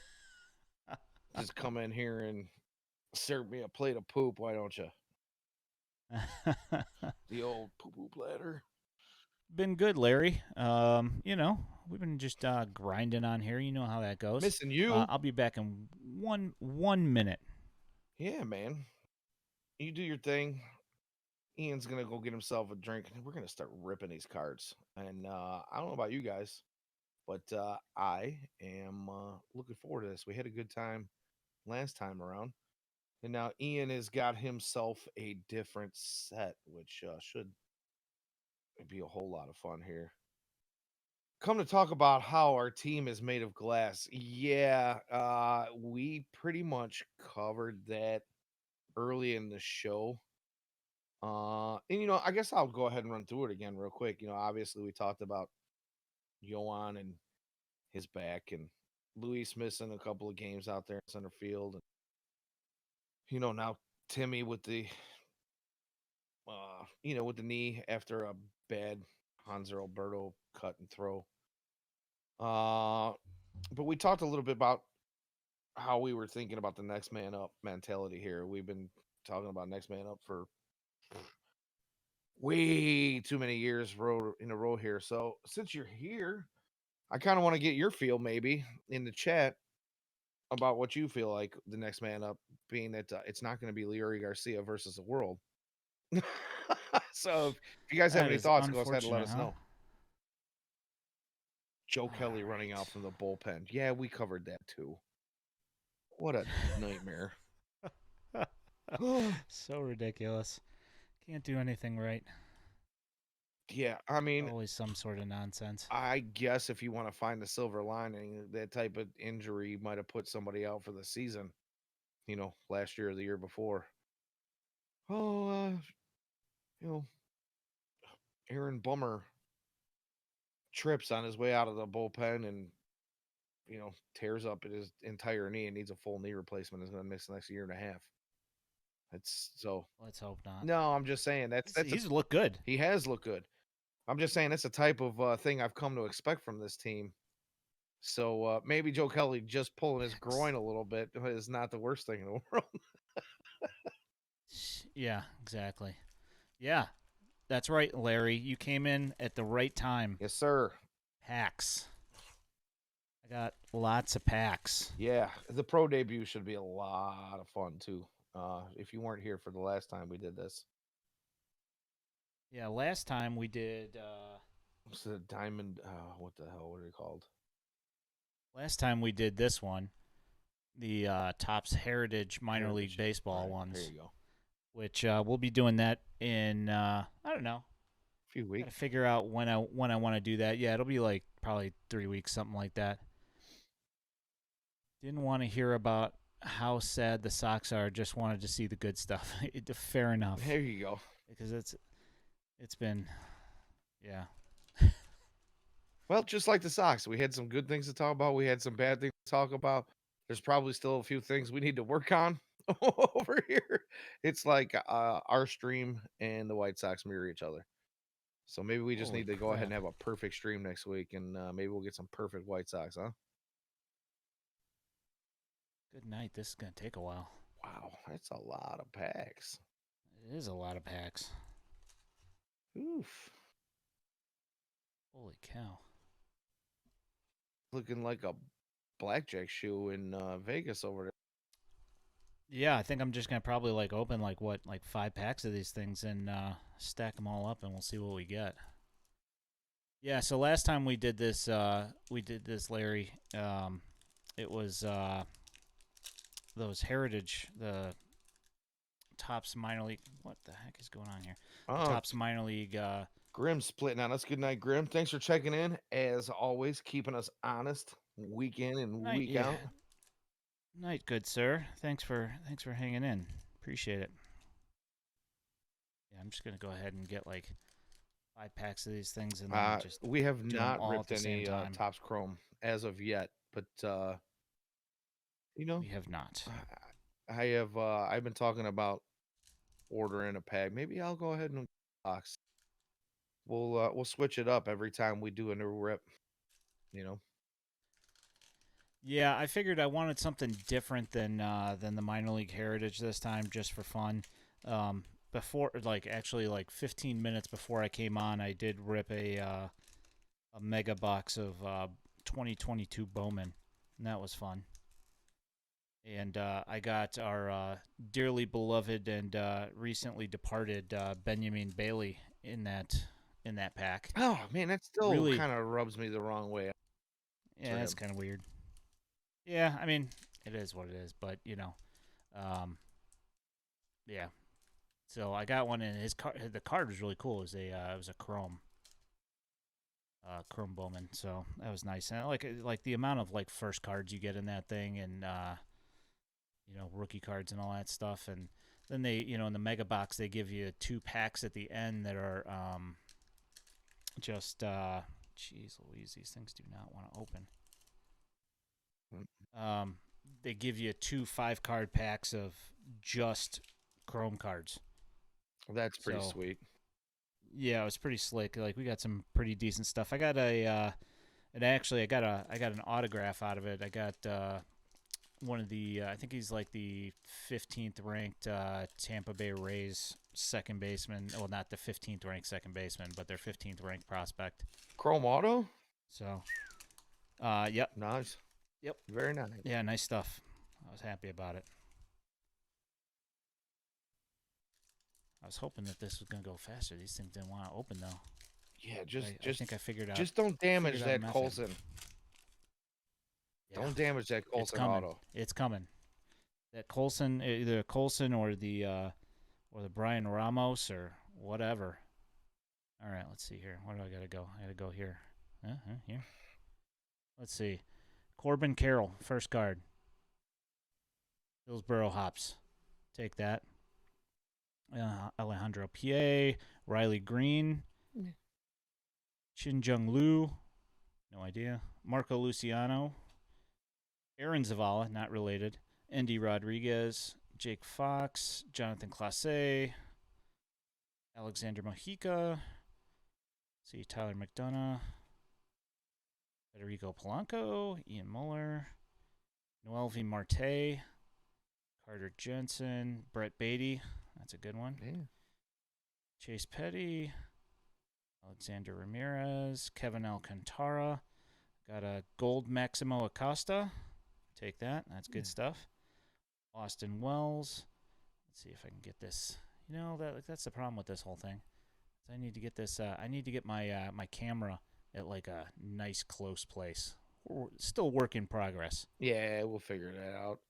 just come in here and serve me a plate of poop. Why don't you? The old poo poo platter. Been good, Larry. We've been just grinding on here. You know how that goes. Missing you. I'll be back in one minute. Yeah, man. You do your thing. Ian's gonna go get himself a drink, and we're gonna start ripping these cards. And I don't know about you guys, but I am looking forward to this. We had a good time last time around, and now Ian has got himself a different set, which should be a whole lot of fun here. Come to talk about how our team is made of glass. Yeah, we pretty much covered that early in the show. And I guess I'll go ahead and run through it again real quick. Obviously we talked about Yoan and his back, and Luis missing a couple of games out there in center field, and now Timmy with the with the knee after a bad Hanser Alberto cut and throw. But we talked a little bit about how we were thinking about the next man up mentality here. We've been talking about next man up for way too many years in a row here. So since you're here, I kind of want to get your feel maybe in the chat about what you feel like the next man up, being that it's not going to be Leary Garcia versus the world. So if you guys have That any is thoughts, go ahead and let unfortunate, us huh? know. Joe All Kelly running right. out from the bullpen. Yeah, we covered that too. What a nightmare. So ridiculous. Can't do anything right. Yeah, I mean, Always some sort of nonsense. I guess if you want to find the silver lining, that type of injury might have put somebody out for the season, last year or the year before. Oh, you know, Aaron Bummer trips on his way out of the bullpen and, tears up his entire knee and needs a full knee replacement. Is going to miss the next year and a half. It's so. Let's hope not. No, I'm just saying He's looked good. he has looked good. I'm just saying that's a type of thing I've come to expect from this team. So maybe Joe Kelly just pulling his groin a little bit is not the worst thing in the world. Yeah, exactly. Yeah, that's right, Larry. You came in at the right time. Yes, sir. Packs. I got lots of packs. Yeah, the pro debut should be a lot of fun too. If you weren't here for the last time we did this, Yeah, last time we did. it's a diamond. What the hell? What are they called? Last time we did this one, the Topps Heritage Minor League Baseball Right, ones. there you go. Which we'll be doing that in I don't know. A few Gotta weeks. figure out when I want to do that. Yeah, it'll be like probably 3 weeks, something like that. Didn't want to hear about how sad the Sox are. Just wanted to see the good stuff. Fair enough. There you go. Because it's been, yeah. Well, just like the Sox, we had some good things to talk about. We had some bad things to talk about. There's probably still a few things we need to work on over here. It's like our stream and the White Sox mirror each other. So maybe we just Holy need to go ahead and crap. have a perfect stream next week, and maybe we'll get some perfect White Sox, huh? Good night. This is gonna take a while. Wow, that's a lot of packs. It is a lot of packs. Oof. Holy cow. Looking like a blackjack shoe in Vegas over there. Yeah, I think I'm just gonna probably open like 5 packs of these things and stack them all up, and we'll see what we get. Yeah, so last time we did this, Larry. It was those Heritage, the Topps minor league. What the heck is going on here? Topps minor league. Grim splitting on us. Good night, Grim. Thanks for checking in. As always, keeping us honest week in and week out. Night, good sir. Thanks for hanging in. Appreciate it. I'm just gonna go ahead and get like 5 packs of these things and then just we have do them not all at ripped the same any time. Topps Chrome as of yet, but you know, We have not. I have I've been talking about ordering a pack. Maybe I'll go ahead and box. We'll switch it up every time we do a new rip. You know. Yeah, I figured I wanted something different than the minor league heritage this time, just for fun. Before, like actually, like 15 minutes before I came on, I did rip a mega box of 2022 Bowman, and that was fun. And I got our dearly beloved and recently departed Benjamin Bailey in that pack. Oh man, that still Really, kind of rubs me the wrong way. yeah, that's kind of weird. Yeah, I mean, it is what it is, but yeah. So I got one, and his card. The card was really cool. It was a chrome Bowman. So that was nice, and I like the amount of like first cards you get in that thing, and rookie cards and all that stuff, and then they in the mega box they give you 2 packs at the end that are just jeez Louise, these things do not want to open. They give you 2 5-card packs of just chrome cards. That's pretty sweet. Yeah, it was pretty slick. Like we got some pretty decent stuff. I got I got an autograph out of it. I got one of the I think he's like the 15th ranked Tampa Bay Rays second baseman. Well, not the 15th ranked second baseman, but their 15th ranked prospect. Chrome auto? So, yep. Nice. Yep. Very nice. Yeah, nice stuff. I was happy about it. I was hoping that this was going to go faster. These things didn't want to open, though. Yeah, I think I figured out. Just don't damage that Coulson. Yeah. Don't damage that Coulson auto. It's coming. That Coulson, either Coulson or the Brian Ramos or whatever. All right, let's see here. Where do I gotta go? I gotta go here. Here. Let's see. Corbin Carroll, first card. Hillsboro Hops. Take that. Alejandro P.A., Riley Green, Shin Jung Lu, no idea. Marco Luciano, Aaron Zavala, not related. Andy Rodriguez, Jake Fox, Jonathan Clase, Alexander Mojica. See Tyler McDonough, Federico Polanco, Ian Muller, Noel V. Marte, Carter Jensen, Brett Beatty. That's a good one. Yeah. Chase Petty, Alexander Ramirez, Kevin Alcantara. Got a gold Maximo Acosta. Take that. That's good stuff. Austin Wells. Let's see if I can get this. That's the problem with this whole thing. I need to get this. I need to get my my camera at like a nice close place. We're still work in progress. Yeah, we'll figure that out.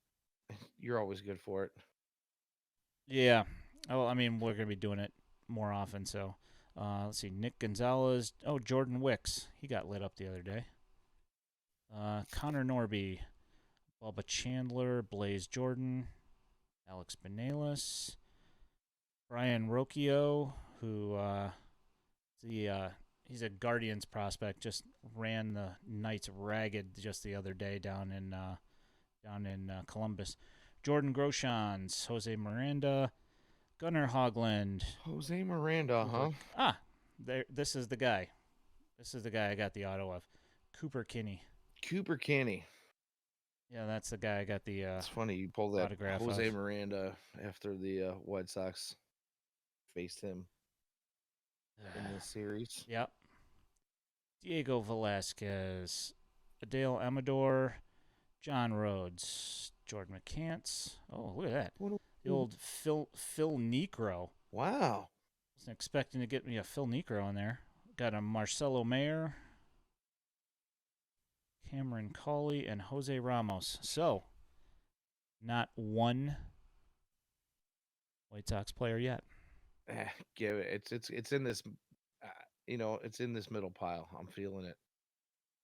You're always good for it. Yeah. Oh, I mean, we're gonna be doing it more often. So, let's see. Nick Gonzalez. Oh, Jordan Wicks. He got lit up the other day. Connor Norby, Bubba Chandler, Blaze Jordan, Alex Benelis, Brian Rocchio, who he's a Guardians prospect. Just ran the Knights ragged just the other day down in Columbus. Jordan Groshans, Jose Miranda, Gunnar Hogland. Jose Miranda, Cooper. huh? This is the guy. This is the guy I got the auto of. Cooper Kinney. Cooper Kinney. Yeah, that's the guy I got the It's funny you pulled that autograph Jose of. Miranda after the White Sox faced him in this series. Yep. Diego Velasquez, Adele Amador, John Rhodes, Jordan McCants. Oh, look at that. The old Phil Necro. Wow. Wasn't expecting to get me a Phil Necro in there. Got a Marcelo Mayer, Cameron Cawley, and Jose Ramos. So, not one White Sox player yet. Give it. It's in this. It's in this middle pile. I'm feeling it.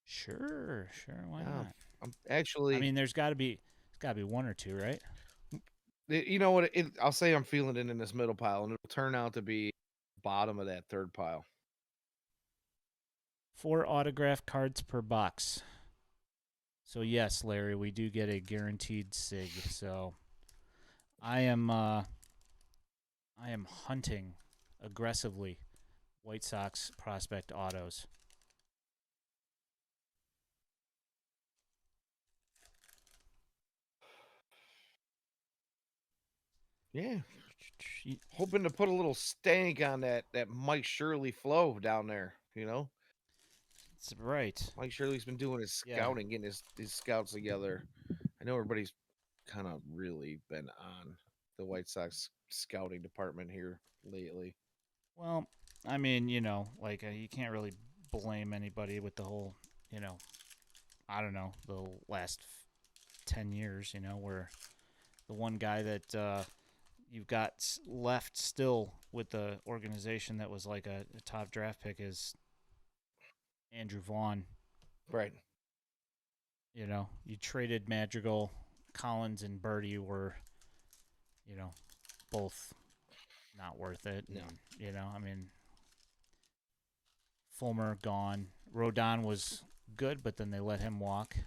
Sure. Why not? I'm actually. I mean, there's got to be one or two, right? You know what? I'll say I'm feeling it in this middle pile, and it'll turn out to be bottom of that third pile. 4 autograph cards per box. So yes, Larry, we do get a guaranteed sig. So I am hunting aggressively White Sox prospect autos. Yeah. Hoping to put a little stank on that Mike Shirley flow down there, you know? That's right. Mike Shirley's been doing his scouting, getting his scouts together. I know everybody's kind of really been on the White Sox scouting department here lately. Well, I mean, you know, like you can't really blame anybody with the whole, you know, I don't know, the last 10 years, you know, where the one guy that you've got left still with the organization that was like a top draft pick is Andrew Vaughn. Right. You know, you traded Madrigal, Collins, and Birdie were, you know, both not worth it. No. And, you know, I mean, Fulmer gone. Rodon was good, but then they let him walk.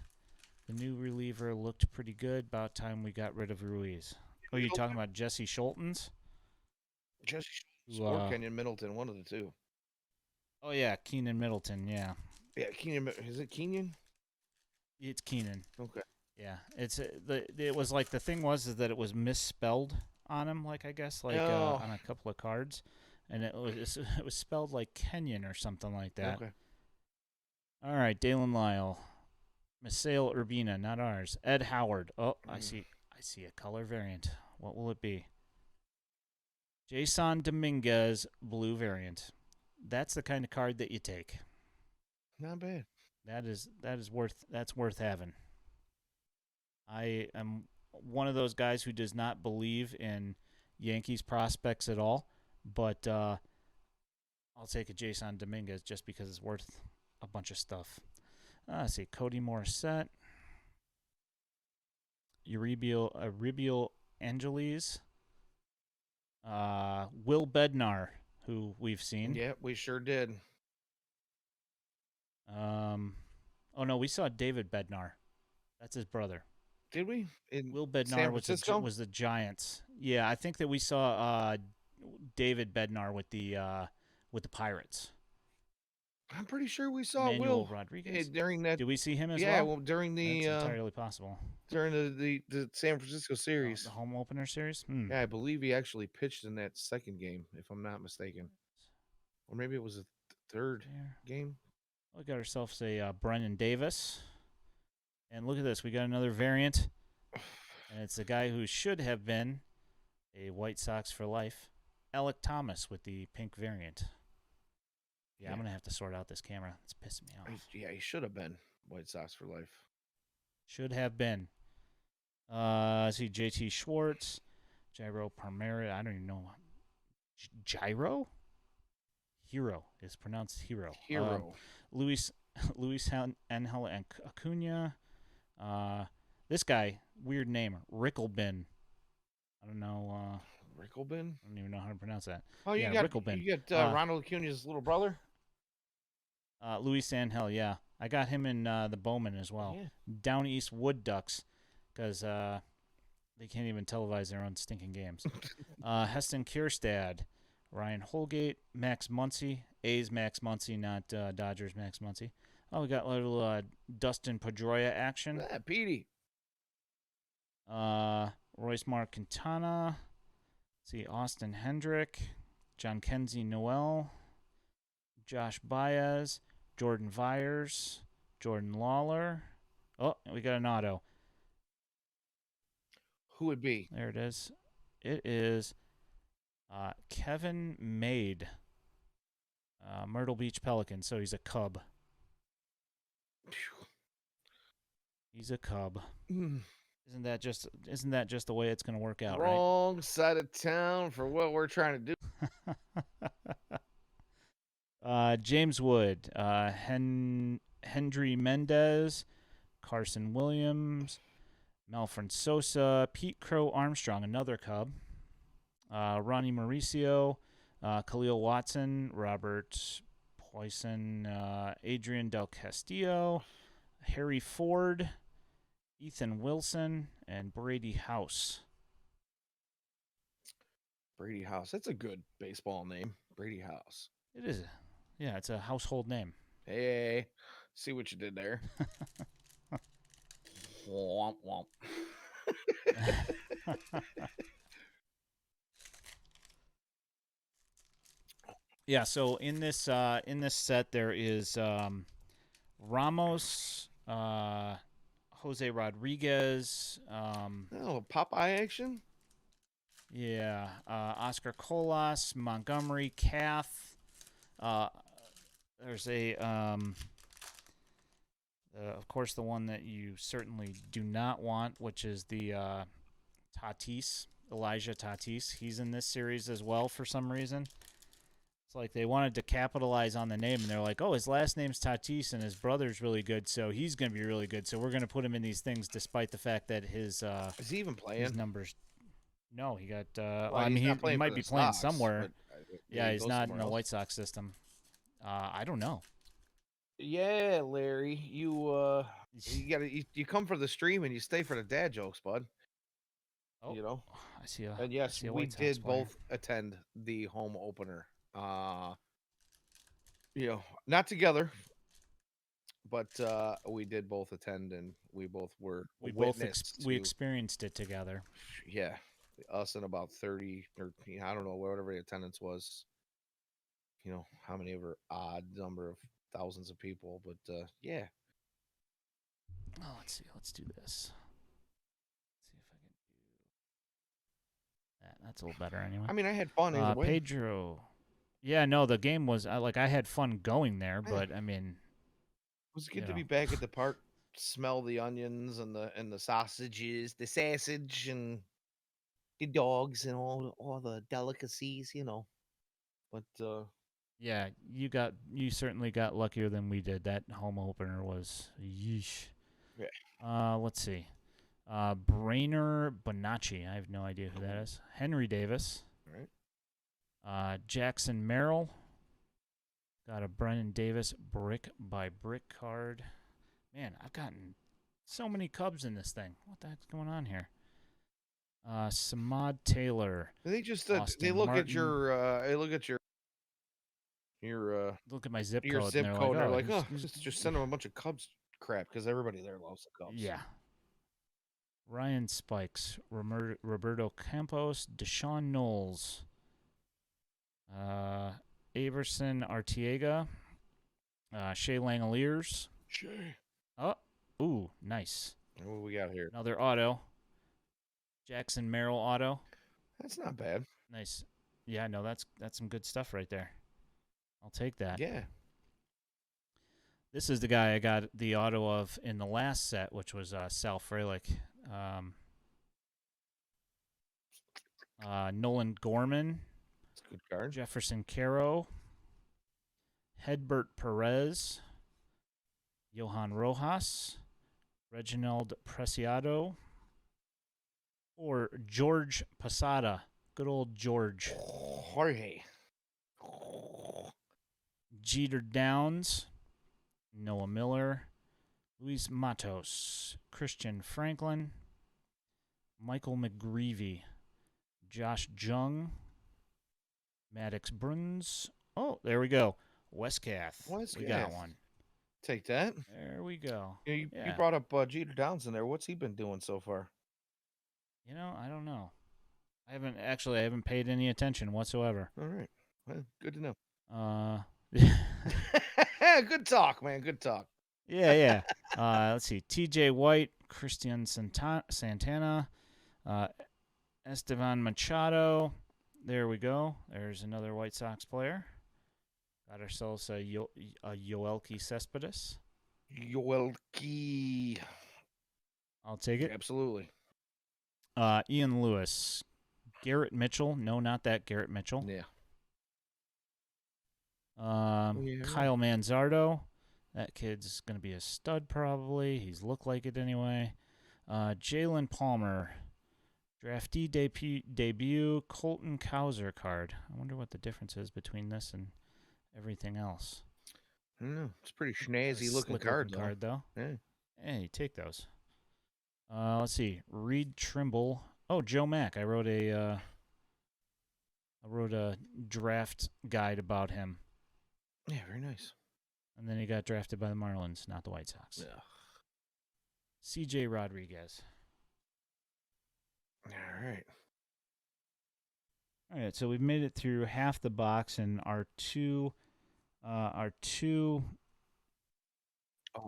The new reliever looked pretty good. About time we got rid of Ruiz. Oh, you talking about Jesse Schultens? Jesse Schultens or Kenyon Middleton, one of the two. Oh, yeah, Keenan Middleton, yeah. Yeah, Keenan. Is it Keenan? It's Keenan. Okay. Yeah, it was like the thing was that it was misspelled on him, like I guess, like on a couple of cards, and it was spelled like Kenyon or something like that. Okay. All right, Dalen Lyle, Misael Urbina, not ours. Ed Howard. Oh, I see a color variant. What will it be? Jason Dominguez, blue variant. That's the kind of card that you take. Not bad. That's worth having. I am one of those guys who does not believe in Yankees prospects at all, but I'll take a Jason Dominguez just because it's worth a bunch of stuff. Let's see, Cody Morissette, Uribio Angeles, Will Bednar, who we've seen. Yeah, we sure did. Oh no, we saw David Bednar. That's his brother. Did we? Will Bednar was the Giants. Yeah, I think that we saw David Bednar with the Pirates. I'm pretty sure we saw Manuel Will Rodriguez during that. Did we see him as well? Yeah, well, during the That's entirely possible. During the San Francisco series, the home opener series. Yeah, I believe he actually pitched in that second game, if I'm not mistaken, or maybe it was a third game. We got ourselves a Brennan Davis, and look at this. We got another variant, and it's a guy who should have been a White Sox for life, Alec Thomas with the pink variant. Yeah, I'm going to have to sort out this camera. It's pissing me off. Yeah, he should have been White Sox for life. Should have been. See, JT Schwartz, Gyro Palmera. I don't even know. Gyro? Hero is pronounced Hero. Luis Angel Acuna. This guy, weird name, Ricklebin. I don't know. Ricklebin? I don't even know how to pronounce that. Oh, you got Ricklebin. You got Ronald Acuna's little brother? Luis Angel, yeah. I got him in the Bowman as well. Yeah. Down East Wood Ducks, because they can't even televise their own stinking games. Heston Kierstad, Ryan Holgate, Max Muncy. A's Max Muncy, not Dodgers Max Muncy. Oh, we got a little Dustin Pedroia action. Yeah, Petey. Royce Mark Quintana. See, Austin Hendrick, John Kenzie Noel, Josh Baez, Jordan Vyers, Jordan Lawler. Oh, we got an auto. Who would be? There it is. It is Kevin Made, Myrtle Beach Pelicans. So he's a Cub. He's a Cub. Isn't that just the way it's going to work out? Wrong side of town for what we're trying to do. James Wood, Hendry Mendez, Carson Williams, Malfred Sosa, Pete Crow Armstrong, another Cub. Ronnie Mauricio, Khalil Watson, Robert Poisson, Adrian Del Castillo, Harry Ford, Ethan Wilson, and Brady House. Brady House. That's a good baseball name. Brady House. It is. Yeah, it's a household name. Hey, see what you did there. Womp womp. Yeah, so in this set there is Ramos, Jose Rodriguez, Oh, Popeye action? yeah, Oscar Colas, Montgomery, Kath. There's of course, the one that you certainly do not want, which is the Tatis, Elijah Tatis. He's in this series as well for some reason. It's like they wanted to capitalize on the name, and they're like, oh, his last name's Tatis, and his brother's really good, so he's going to be really good. So we're going to put him in these things despite the fact that his is he even playing? His numbers. No, he got. Well, I mean, he might be playing Sox, somewhere. Yeah, he's not in the else. White Sox system. I don't know. Yeah, Larry, you you come for the stream and you stay for the dad jokes, bud. Oh, you know. I see a. And yes, I see a we White Sox did player. both attend the home opener. Not together, but we did both attend, and we both were We experienced it together. Yeah, us and about 30, or I don't know, whatever the attendance was. How many ever odd number of thousands of people, but yeah. Oh, let's see. Let's do this. Let's see if I can do that. That's a little better anyway. I mean, I had fun either way. Pedro. Yeah, no, the game was I had fun going there, but I mean, it was good to be back at the park. Smell the onions and the sausages, the sausage and the dogs and all the delicacies, But yeah, you certainly got luckier than we did. That home opener was yeesh. Yeah. Let's see. Brainer Bonacci. I have no idea who that is. Henry Davis. All right. Jackson Merrill. Got a Brennan Davis brick by brick card. Man, I've gotten so many Cubs in this thing. What the heck's going on here? Samad Taylor. They just Austin look Martin. at your look at my zip your code. Zip and code. They're like, oh, just send them a bunch of Cubs crap because everybody there loves the Cubs. Yeah. Ryan Spikes, Roberto Campos, Deshaun Knowles, Averson Artiega, Shea Langoliers. Shea. Oh, ooh, nice. What we got here? Another auto. Jackson Merrill auto. That's not bad. Nice. Yeah, no, that's some good stuff right there. I'll take that. Yeah. This is the guy I got the auto of in the last set, which was Sal Frelick. Nolan Gorman. That's a good card. Jefferson Caro. Hedbert Perez. Johan Rojas. Reginald Preciado. Or George Posada. Good old George. Jorge. Jeter Downs. Noah Miller. Luis Matos. Christian Franklin. Michael McGreevy. Josh Jung. Maddox Bruns. Oh, there we go. Westcath. We got one. Take that. There we go. You brought up Jeter Downs in there. What's he been doing so far? I don't know. I haven't paid any attention whatsoever. All right. Well, good to know. Good talk, man. Good talk. Yeah. Let's see. TJ White, Christian Santana, Estevan Machado. There we go. There's another White Sox player. Got ourselves a Yoelki Cespedes. Yoelki. I'll take it. Absolutely. Ian Lewis. Garrett Mitchell. No, not that Garrett Mitchell. Yeah. Kyle Manzardo. That kid's going to be a stud probably. He's looked like it anyway. Jalen Palmer. Draftee debut Colton Cowser card. I wonder what the difference is between this and everything else. I don't know. It's a pretty Got a snazzy looking slick-looking card, though. Yeah. Hey, take those. Let's see. Reed Trimble. Oh, Joe Mack. I wrote a draft guide about him. Yeah, very nice. And then he got drafted by the Marlins, not the White Sox. Yeah. C.J. Rodriguez. All right. All right, so we've made it through half the box, and our two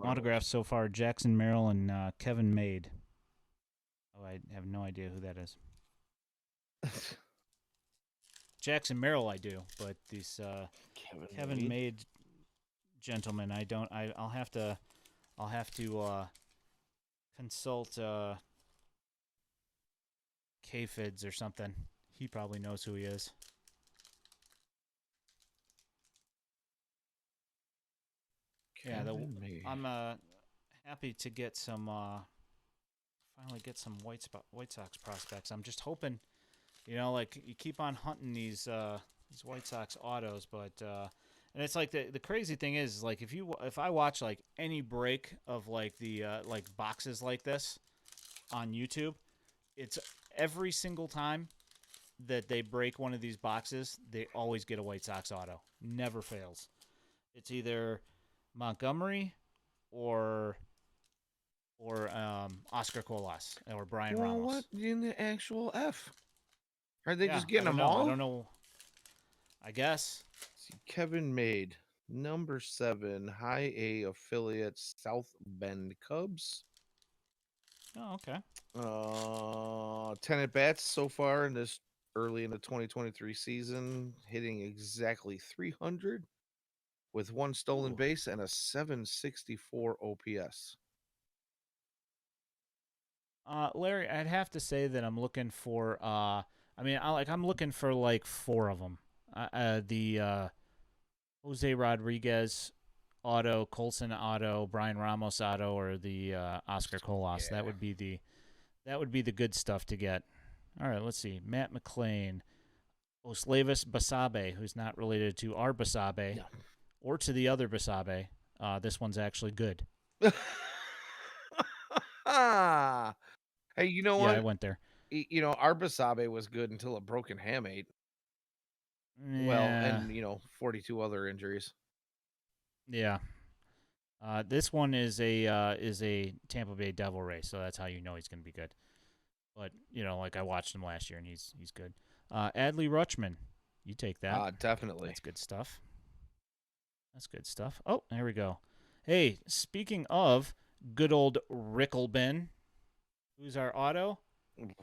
autographs so far: Jackson Merrill and Kevin Made. Oh, I have no idea who that is. Jackson Merrill, I do, but this Kevin Made gentleman, I don't. I'll have to consult K-Fids or something. He probably knows who he is. I'm happy to get some finally get some White Sox prospects. I'm just hoping, like you keep on hunting these White Sox autos, but and it's like the crazy thing is like if I watch like any break of like the like boxes like this on YouTube, it's every single time that they break one of these boxes, they always get a White Sox auto. Never fails. It's either Montgomery or Oscar Colas or Brian Ramos. What in the actual F? Are they just getting them all? I don't know. I guess. See, Kevin Made, number 7, High A affiliate, South Bend Cubs. Oh, okay. 10 at bats so far in this early in the 2023 season, hitting exactly 300 with 1 stolen base and a 764 OPS. Larry, I'd have to say that I'm looking for I'm looking for like 4 of them. The Jose Rodriguez auto, Colson auto, Brian Ramos auto, or the Oscar Colas. Yeah. That would be the good stuff to get. All right, let's see. Matt McClain, Oslevis Basabe, who's not related to our Basabe or to the other Basabe. This one's actually good. Hey, you know what? Yeah, I went there. Our Basabe was good until a broken hamate. Yeah. Well, and 42 other injuries. Yeah. This one is a Tampa Bay Devil race, so that's how you know he's going to be good. But like I watched him last year, and he's good. Adley Rutschman, you take that. Definitely. That's good stuff. Oh, there we go. Hey, speaking of good old Ricklebin, who's our auto?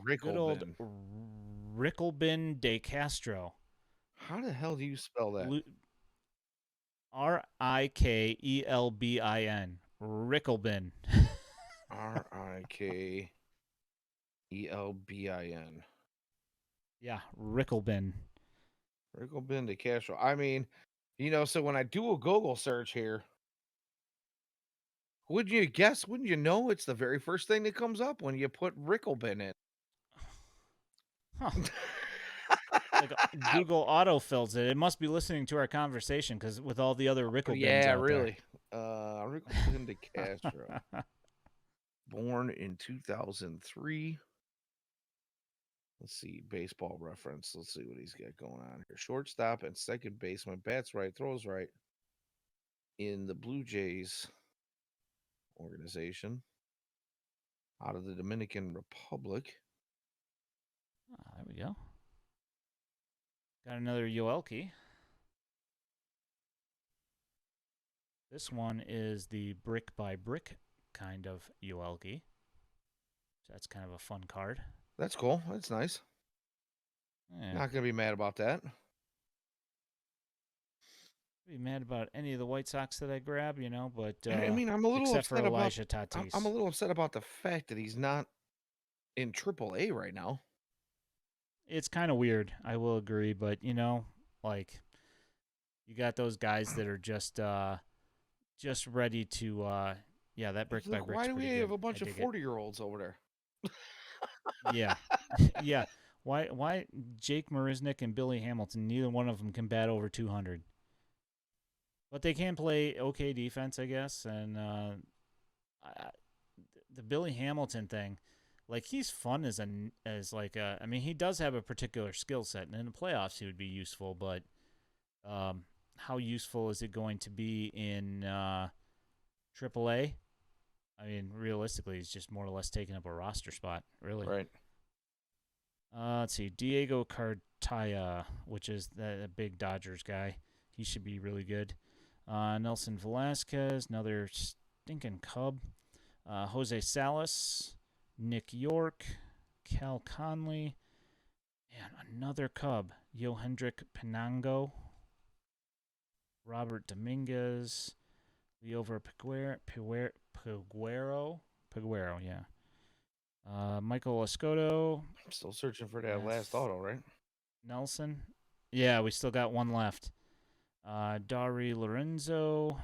Good old Ricklebin de Castro. How the hell do you spell that? Rickelbin. Ricklebin. Rickelbin. Yeah, Ricklebin. Ricklebin de Castro. I mean, so when I do a Google search here, wouldn't you know it's the very first thing that comes up when you put Ricklebin in? Huh. Like Google autofills it. It must be listening to our conversation because with all the other Ricklebins out really. Ricklebin de Castro. Born in 2003. Let's see, baseball reference. Let's see what he's got going on here. Shortstop and second baseman. Bats right, throws right. In the Blue Jays organization. Out of the Dominican Republic. There we go. Got another Yoelki. This one is the brick by brick kind of Yoelki. So that's kind of a fun card. That's cool. That's nice. Yeah. Not going to be mad about that. Be mad about any of the White Sox that I grab, but I'm a little except for Elijah Tatis. I'm a little upset about the fact that he's not in AAA right now. It's kind of weird, I will agree, but like you got those guys that are just ready to that brick by brick. Why do we have a bunch of 40-year-olds over there? Yeah. Yeah. Why Jake Marisnik and Billy Hamilton, neither one of them can bat over 200. But they can play okay defense, I guess. And the Billy Hamilton thing, like he's fun I mean, he does have a particular skill set, and in the playoffs he would be useful, but how useful is it going to be in AAA? I mean, realistically, he's just more or less taking up a roster spot, really. Right. Let's see, Diego Cartaya, which is the big Dodgers guy. He should be really good. Nelson Velasquez, another stinking Cub. Jose Salas, Nick York, Cal Conley, and another Cub, Yohendrick Penango, Robert Dominguez, Leover Peguero, yeah. Michael Escoto. I'm still searching for that last auto, right? Nelson. Yeah, we still got one left. Dari Lorenzo,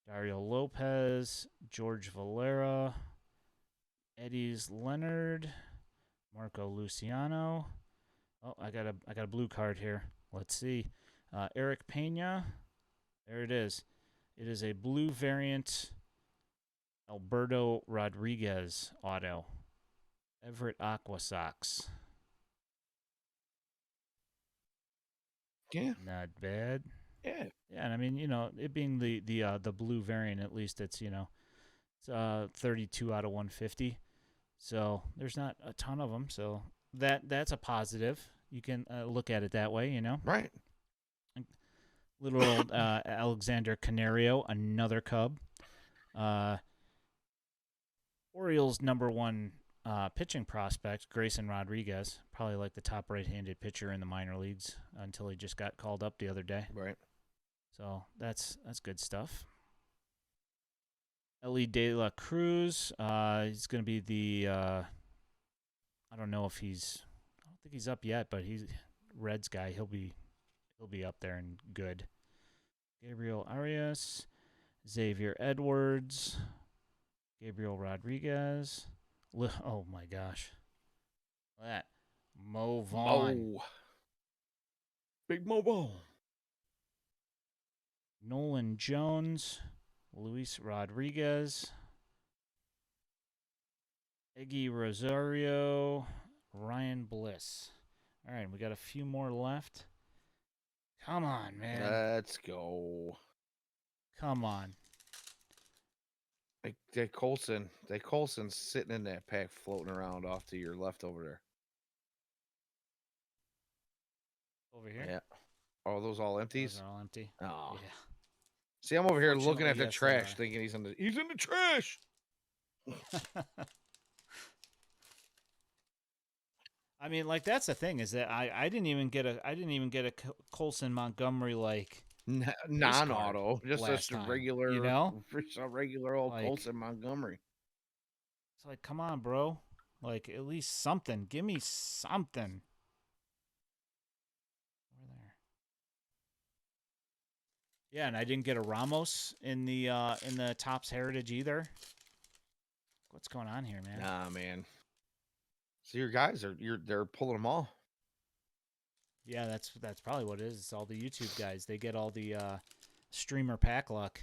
Dario Lopez, George Valera, Eddie's Leonard, Marco Luciano. Oh, I got a blue card here. Let's see. Eric Pena. There it is. It is a blue variant Alberto Rodriguez auto. Everett Aqua Sox. Yeah. Not bad. Yeah. Yeah, and I mean, it being the blue variant, at least it's, it's 32 out of 150. So there's not a ton of them. So that's a positive. You can look at it that way, Right. Little old Alexander Canario, another Cub. Orioles' number one pitching prospect, Grayson Rodriguez, probably like the top right-handed pitcher in the minor leagues until he just got called up the other day. Right. So that's good stuff. Ellie De La Cruz, he's going to be the I don't know if I don't think he's up yet, but he's Reds guy. He'll be up there and good. Gabriel Arias, Xavier Edwards, Gabriel Rodriguez. Oh my gosh. Look at that. Mo Vaughn. Big Mo Vaughn. Nolan Jones, Luis Rodriguez, Iggy Rosario, Ryan Bliss. All right, we got a few more left. Come on, man. Let's go. Come on. Colson's sitting in that pack floating around off to your left over there. Over here? Yeah. Are those all empties? Those are all empty. Oh. Yeah. See, I'm over here looking at the yes, trash thinking he's in the trash. I mean, like that's the thing is that I didn't even get a Colson Montgomery like non-auto, just a regular, just a regular old Colson Montgomery. It's like, come on, bro, like at least something. Give me something. Over there. Yeah, and I didn't get a Ramos in the Topps Heritage either. What's going on here, man? Nah, man. So your guys they're pulling them all. Yeah, that's probably what it is. It's all the YouTube guys. They get all the streamer pack luck.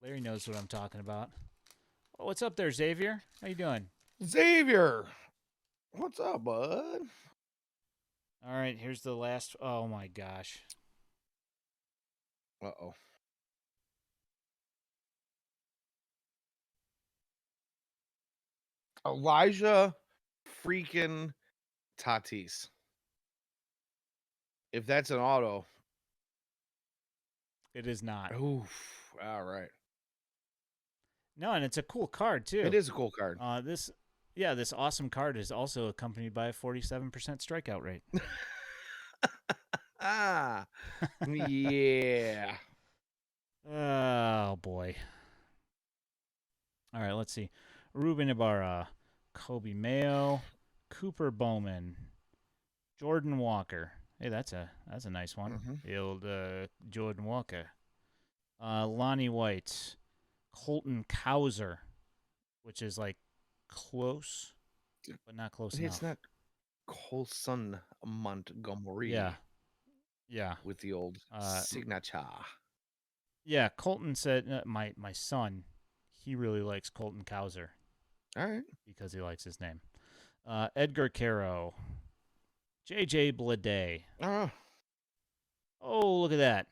Larry knows what I'm talking about. Oh, what's up there, Xavier? How you doing? Xavier, what's up, bud? All right, here's the last. Oh my gosh. Uh-oh. Elijah freaking Tatis. If that's an auto. It is not. Oof. All right. No, and it's a cool card too. It is a cool card. This awesome card is also accompanied by a 47% strikeout rate. Yeah. Oh boy. All right, let's see. Ruben Ibarra, Kobe Mayo, Cooper Bowman, Jordan Walker. Hey, that's a nice one. Mm-hmm. The old Jordan Walker. Lonnie White, Colton Cowser, which is like close. but not close It's enough. not Colson Montgomery. Yeah. With the old signature. Yeah, Colton said my son, he really likes Colton Cowser. All right. Because he likes his name. Edgar Caro. J.J. Bleday. Oh, look at that.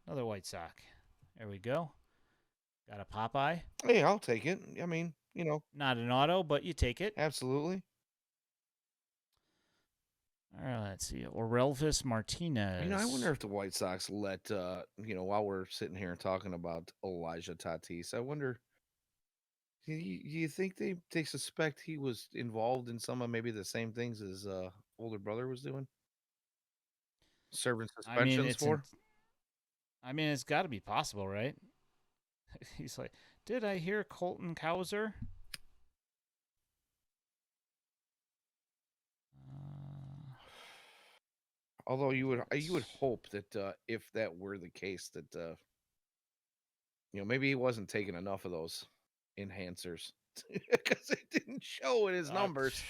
Another White Sox. There we go. Got a Popeye. Hey, I'll take it. I mean, Not an auto, but you take it. Absolutely. All right, let's see. Orelvis Martinez. I wonder if the White Sox let, while we're sitting here and talking about Elijah Tatis, I wonder, do you think they suspect he was involved in some of maybe the same things his older brother was doing? Serving suspensions for? It's got to be possible, right? He's like, did I hear Colton Cowser? Although you would hope that if that were the case, that maybe he wasn't taking enough of those enhancers because it didn't show in his numbers.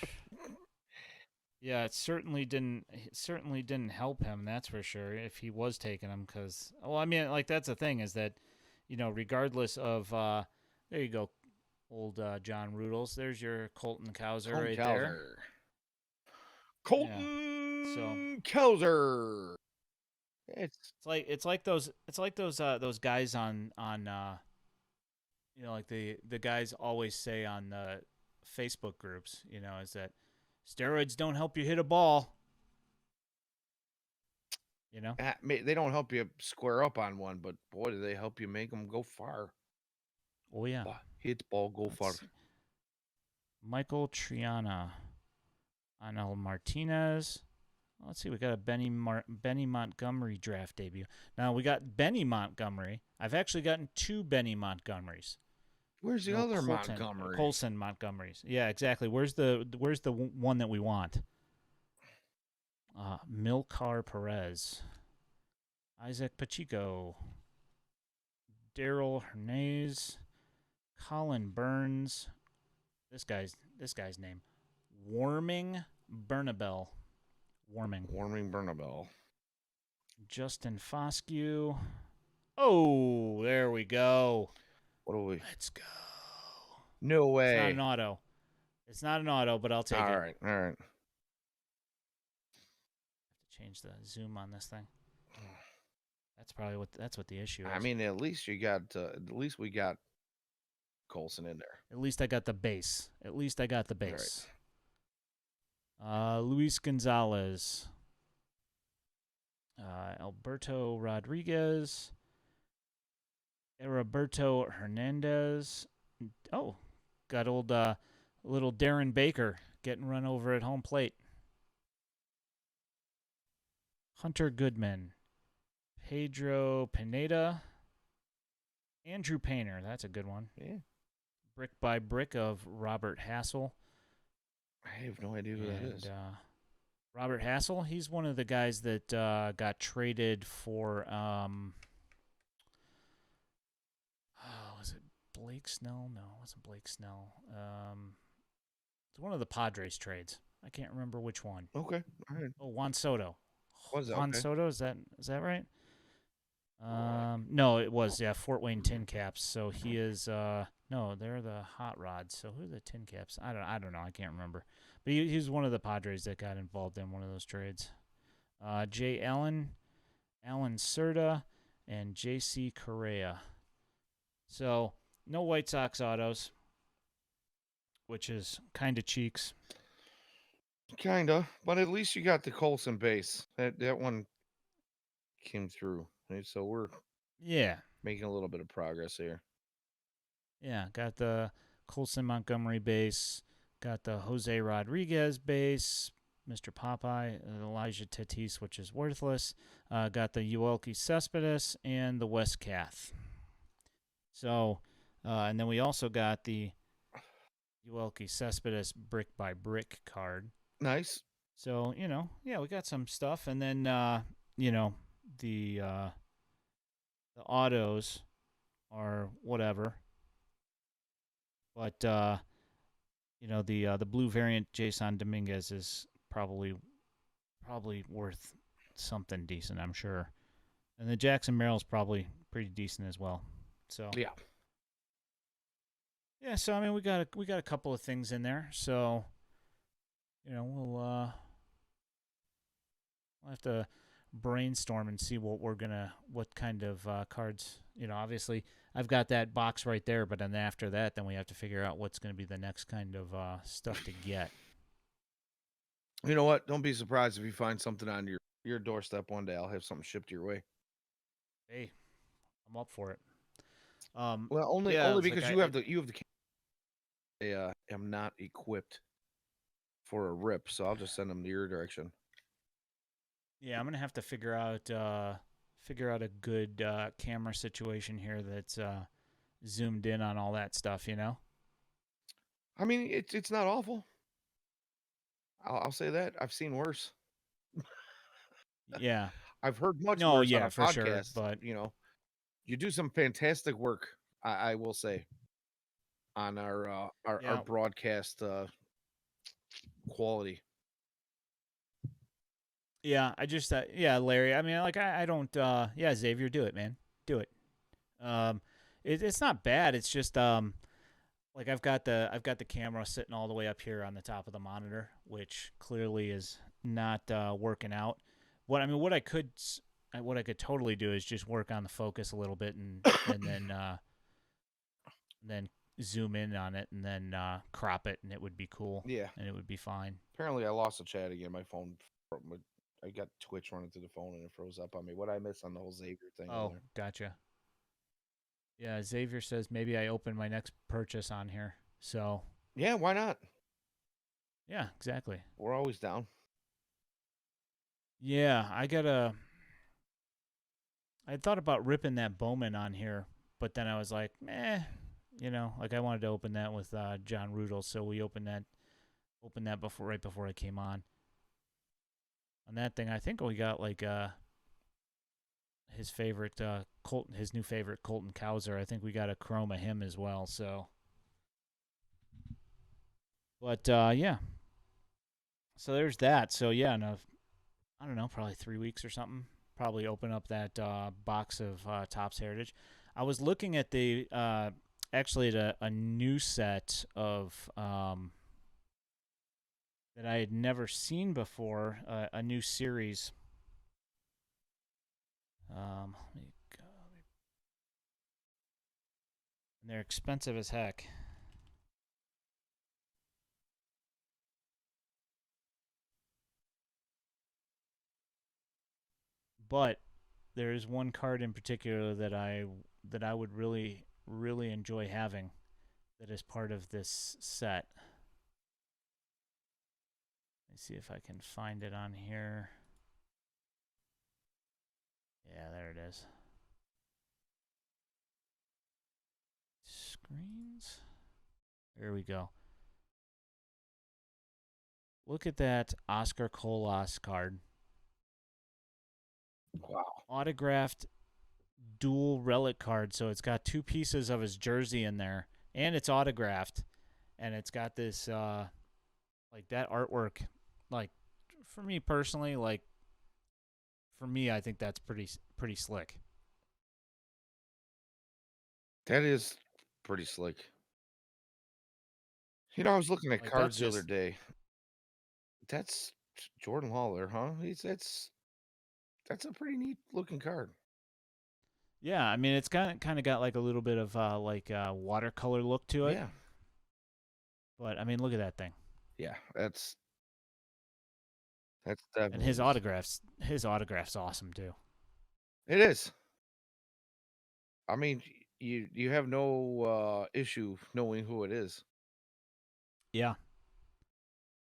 Yeah, it certainly didn't help him. That's for sure. If he was taking them, because that's the thing is that, regardless of, there you go, old John Rudels. There's your Colton Cowser there. Colton Cowser. It's like those guys on like the guys always say on the Facebook groups, is that steroids don't help you hit a ball. They don't help you square up on one, but boy, do they help you make them go far. Oh yeah, hit ball, go far. Michael Triana, Anel Martinez. Let's see, we got a Benny Montgomery draft debut. Now we got Benny Montgomery. I've actually gotten 2 Benny Montgomerys. Where's the other Montgomery? Colson Montgomerys. Yeah, exactly. Where's the one that we want? Milcar Perez, Isaac Pacheco, Daryl Hernandez, Colin Burns. This guy's name, Warming Bernabel. Warming Bernabel. Justin Foscue. Oh, there we go. What do we? Let's go. No way. It's not an auto. It's not an auto, but I'll take it. All right. I have to change the zoom on this thing. That's what the issue is. I mean, at least we got Colson in there. At least I got the base. Right. Luis Gonzalez. Alberto Rodriguez. Heriberto Hernandez. Oh, got old little Darren Baker getting run over at home plate. Hunter Goodman. Pedro Pineda. Andrew Painter. That's a good one. Yeah. Brick by Brick of Robert Hassel. I have no idea who that is. Robert Hassel, he's one of the guys that got traded for, was it Blake Snell? No, it wasn't Blake Snell. It's one of the Padres trades. I can't remember which one. Okay, all right. Oh, Juan Soto. Was it? Juan Soto, is that right? No, it was, Fort Wayne Tin Caps. So he is, no, they're the Hot Rods. So who are the Tin Caps? I don't know. I can't remember. But he was one of the Padres that got involved in one of those trades. Jay Allen, Alan Serta, and J.C. Correa. So no White Sox autos, which is kind of cheeks. Kinda, but at least you got the Colson base. That one came through. Right? So we're making a little bit of progress here. Yeah, got the Colson Montgomery base, got the Jose Rodriguez base, Mr. Popeye, Elijah Tatis, which is worthless. Got the Yoelqui Cespedes and the Wes Kath. So, and then we also got the Yoelqui Cespedes brick by brick card. Nice. So, we got some stuff. And then, the autos are whatever. But the blue variant Jason Dominguez is probably worth something decent, I'm sure. And the Jackson Merrill's probably pretty decent as well. So Yeah. yeah, so I mean we got a couple of things in there. So we'll have to brainstorm and see what kind of cards. Obviously I've got that box right there, but then after that, then we have to figure out what's going to be the next kind of stuff to get. You know what? Don't be surprised if you find something on your doorstep one day. I'll have something shipped your way. Hey, I'm up for it. Well, only because you have the I am not equipped for a rip, so I'll just send them to your direction. Yeah, I'm gonna have to figure out a good camera situation here that's zoomed in on all that stuff. I mean, it's not awful. I'll say that. I've seen worse. Yeah. I've heard much No, worse on yeah, a for sure. podcast. But You do some fantastic work. I will say on our yeah, broadcast quality. yeah, I just Larry. I mean, like I don't. Yeah, Xavier, do it, man, do it. It's not bad. It's just like I've got the camera sitting all the way up here on the top of the monitor, which clearly is not working out. What I could totally do is just work on the focus a little bit and then zoom in on it and then crop it, and it would be cool. Yeah, and it would be fine. Apparently, I lost the chat again. My phone, I got Twitch running through the phone and it froze up on me. What I missed on the whole Xavier thing over Oh, there? gotcha. Yeah, Xavier says maybe I open my next purchase on here. So Yeah, why not? yeah, exactly. We're always down. Yeah, I thought about ripping that Bowman on here, but then I was like, like I wanted to open that with John Rudel, so we opened that right before I came on. On that thing, I think we got like his favorite his new favorite Colton Cowser. I think we got a chrome of him as well. So, but yeah. So there's that. So yeah, I don't know, probably 3 weeks or something. Probably open up that box of Topps Heritage. I was looking at the actually at a new set of that I had never seen before, a new series. Let me go. And they're expensive as heck. But there is one card in particular that I would really enjoy having that is part of this set. Let me see if I can find it on here. Yeah, there it is. Screens. There we go. Look at that Oscar Colas card. Wow. Autographed dual relic card. So it's got two pieces of his jersey in there, and it's autographed, and it's got this like that artwork. Like for me personally, I think that's pretty slick. That is pretty slick. I was looking at Like cards the other day. That's Jordan Lawler, huh? That's a pretty neat looking card. Yeah, I mean it's kind of got like a little bit of watercolor look to it. Yeah. But I mean, look at that thing. Yeah, that's definitely. And his autograph's awesome too. It is. I mean, you have no issue knowing who it is. Yeah.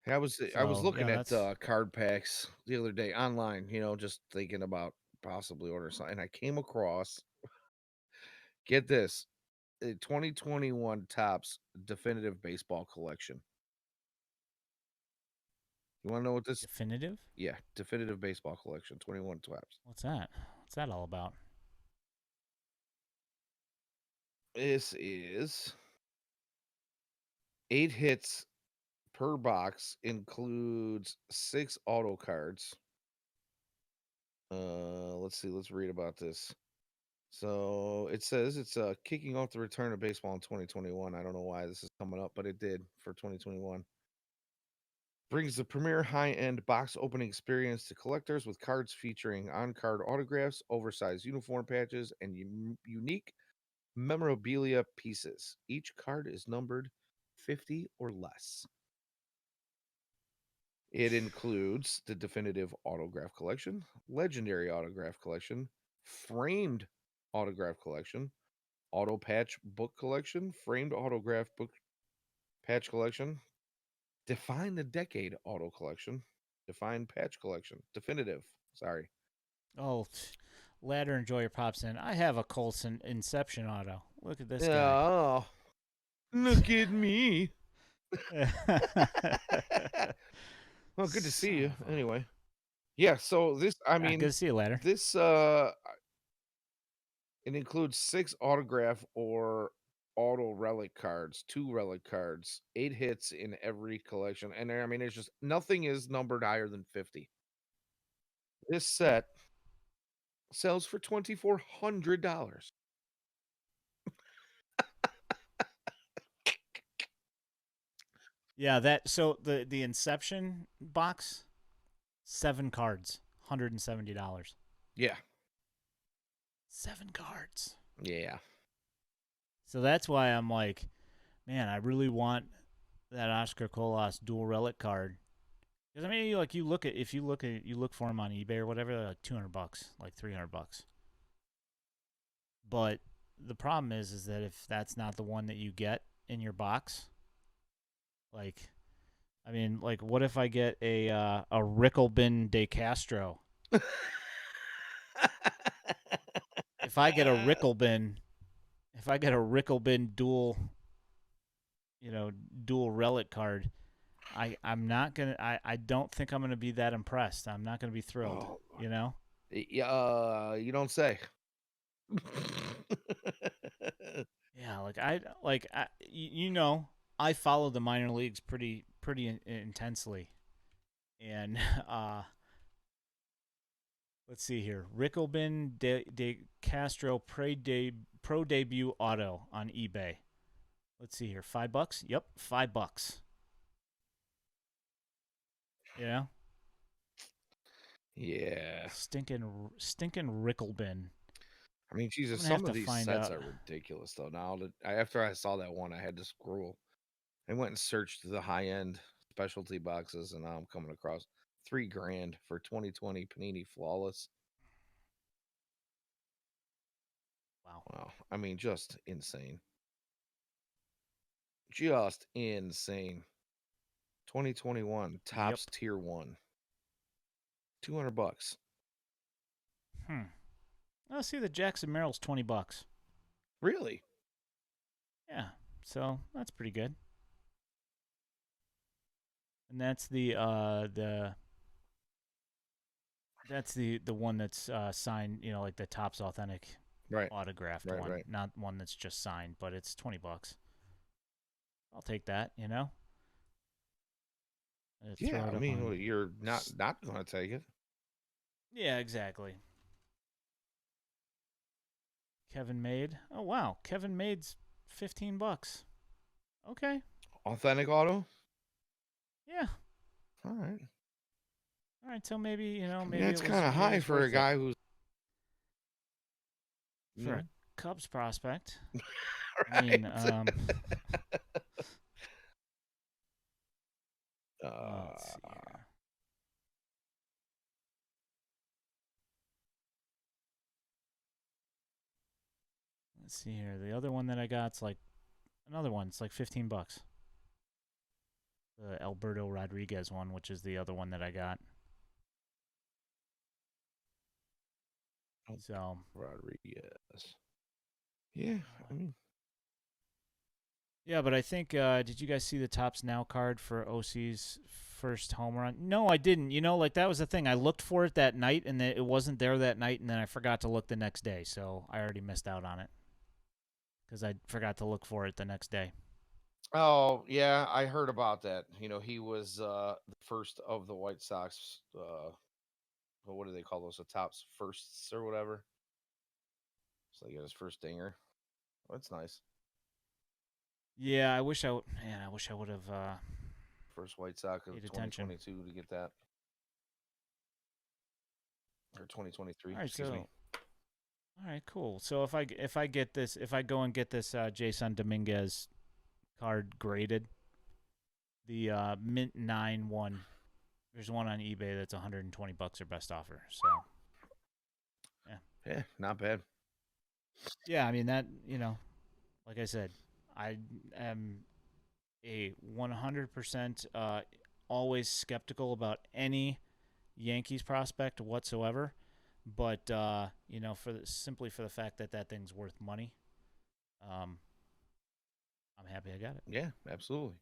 I was So, looking yeah, at card packs the other day online, just thinking about possibly ordering something. And I came across, get this, a 2021 Topps Definitive Baseball Collection. You want to know what this? definitive? Yeah, Definitive Baseball Collection, 21 Topps. What's that? What's that all about? This is 8 hits per box includes 6 auto cards. Let's see. Let's read about this. So it says it's kicking off the return of baseball in 2021. I don't know why this is coming up, but it did for 2021. Brings the premier high-end box opening experience to collectors with cards featuring on-card autographs, oversized uniform patches, and unique memorabilia pieces. Each card is numbered 50 or less. It includes the definitive autograph collection, legendary autograph collection, framed autograph collection, auto patch book collection, framed autograph book patch collection, define the decade auto collection, define patch collection, definitive. Sorry. Oh, Ladder, enjoy your pops in. I have a Colson Inception auto. Look at this Oh, look at me. guy. Well, good to see you. Son of a- Anyway, yeah. So this, I Yeah, mean, good to see you, Ladder. this it includes 6 autograph or auto relic cards, 2 relic cards, 8 hits in every collection, and I mean, it's just nothing is numbered higher than 50. This set sells for $2,400. Yeah, so the Inception box, 7 cards, $170. Yeah, 7 cards. yeah. So that's why I'm like, man, I really want that Oscar Colas dual relic card. Because I mean, you look for them on eBay or whatever, they're like $200, like $300. But the problem is that if that's not the one that you get in your box, like, I mean, like, what if I get a Ricklebin De Castro? If I get a Ricklebin dual, dual relic card, I'm not gonna. I don't think I'm gonna be that impressed. I'm not gonna be thrilled. Oh, yeah, you don't say. Yeah, I follow the minor leagues pretty intensely, and let's see here, Ricklebin De Castro pro debut auto on eBay. Let's see here, $5. Yep, $5. Yeah. Yeah. Stinking Ricklebin. I mean, Jesus, some of these sets are ridiculous, though. Now, after I saw that one, I had to scroll. I went and searched the high-end specialty boxes, and now I'm coming across $3,000 for 2020 Panini Flawless. Wow. I mean, just insane. Just insane. 2021 Topps Tier 1. $200. Let's see, the Jackson Merrill's $20. Really? Yeah. So that's pretty good. And that's the one that's signed, like the Topps authentic autographed one, right. Not one that's just signed, but it's $20. I'll take that, Yeah, I mean, you're not going to take it. Yeah, exactly. Kevin Made. Oh wow, Kevin Made's $15. Okay. Authentic auto. Yeah. All right. So maybe maybe it's kind of high for a guy who's for a Cubs prospect. Right. I mean, let's see here. Let's see here. The other one that I got's like another one. It's like $15. The Alberto Rodriguez one, which is the other one that I got. So Rodriguez. Yeah, I mean. Yeah, but I think did you guys see the Topps Now card for OC's first home run? No, I didn't. That was the thing. I looked for it that night, and it wasn't there that night, and then I forgot to look the next day, so I already missed out on it because I forgot to look for it the next day. Oh yeah, I heard about that. He was the first of the White Sox. What do they call those? The tops firsts or whatever. So he got his first dinger. Oh, that's nice. Yeah, I wish I would have First White Sox of paid attention. 2022 to get that, or 2023. All right, Excuse me. all right, cool. So if I go and get this Jason Dominguez card graded, the mint 9 one, there's one on eBay that's $120 or best offer. So Yeah, not bad. yeah, I mean that like I said, I am a 100% always skeptical about any Yankees prospect whatsoever. But simply for the fact that that thing's worth money, I'm happy I got it. Yeah, absolutely.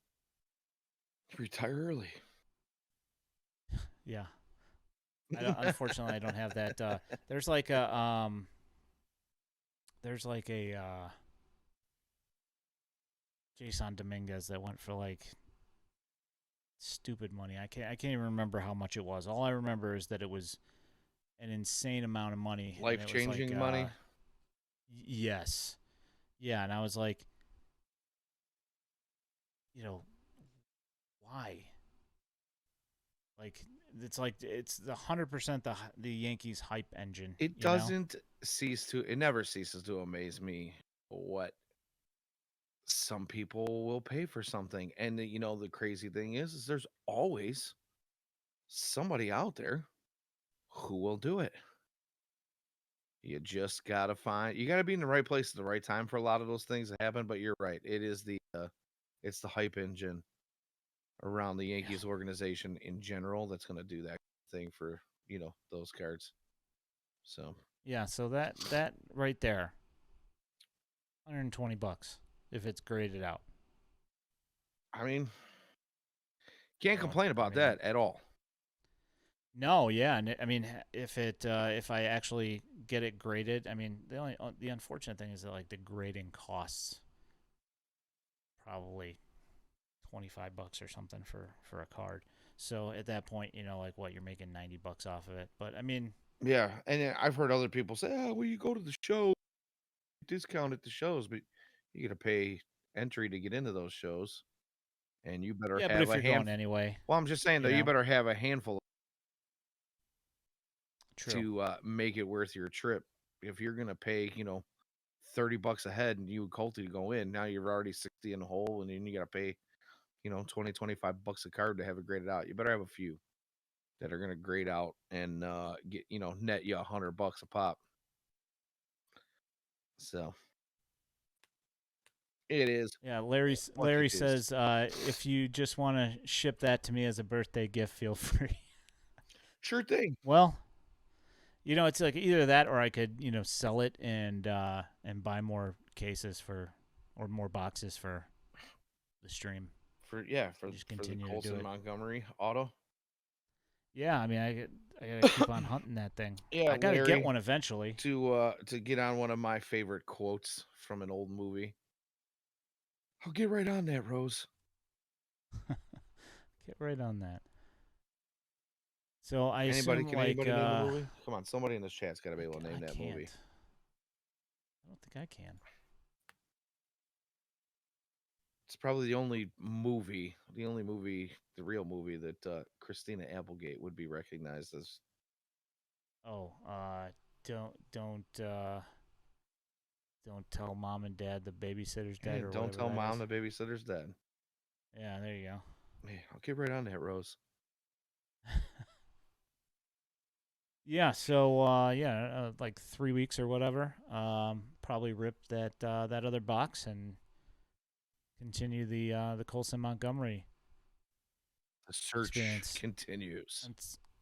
Retire early. Yeah, unfortunately, I don't have that. There's like a Jason Dominguez that went for like stupid money. I can't even remember how much it was. All I remember is that it was an insane amount of money. Life-changing money. Yes. Yeah, and I was like, why? Like it's 100% the Yankees hype engine. It doesn't cease to. It never ceases to amaze me what some people will pay for something. And the crazy thing is there's always somebody out there who will do it. You just gotta you gotta be in the right place at the right time for a lot of those things to happen. But you're right, it is it's the hype engine around the Yankees organization in general that's gonna do that thing for those cards. So yeah, so that right there, $120 if it's graded out. I mean, can't complain about that at all. No, yeah, and I mean, if I actually get it graded, I mean, the unfortunate thing is that like the grading costs probably $25 or something for a card. So at that point, like what you're making $90 off of it. But I mean, yeah, and I've heard other people say, "Oh, well, you go to the show, discount at the shows, but you got to pay entry to get into those shows, and you better yeah, but have if a you're going anyway, Well, I'm just saying though, you better have a handful true. to make it worth your trip. If you're gonna pay, $30 a head, and you and Colty to go in, now you're already 60 in the hole, and then you got to pay, 20, $25 a card to have it graded out. You better have a few that are gonna grade out and get, net you $100 a pop. So it is. Yeah, Larry says if you just want to ship that to me as a birthday gift, feel free. Sure thing. Well, it's like either that or I could, sell it and buy more cases or more boxes for the stream. For the Colson Montgomery auto. Yeah, I mean, I gotta keep on hunting that thing. Yeah, I gotta Larry, get one eventually. To get on one of my favorite quotes from an old movie. I'll get right on that, Rose. Get right on that. So I Can assume anybody name the movie? Come on, somebody in this chat's got to be able to name that movie. I don't think I can. It's probably the only movie, the real movie that Christina Applegate would be recognized as. Oh, don't tell mom and dad the babysitter's dead. Hey, or don't tell mom the babysitter's dead. Yeah, there you go. Hey, I'll get right on that, Rose. Yeah, so like 3 weeks or whatever. Probably rip that other box and continue the Colson Montgomery. The search experience continues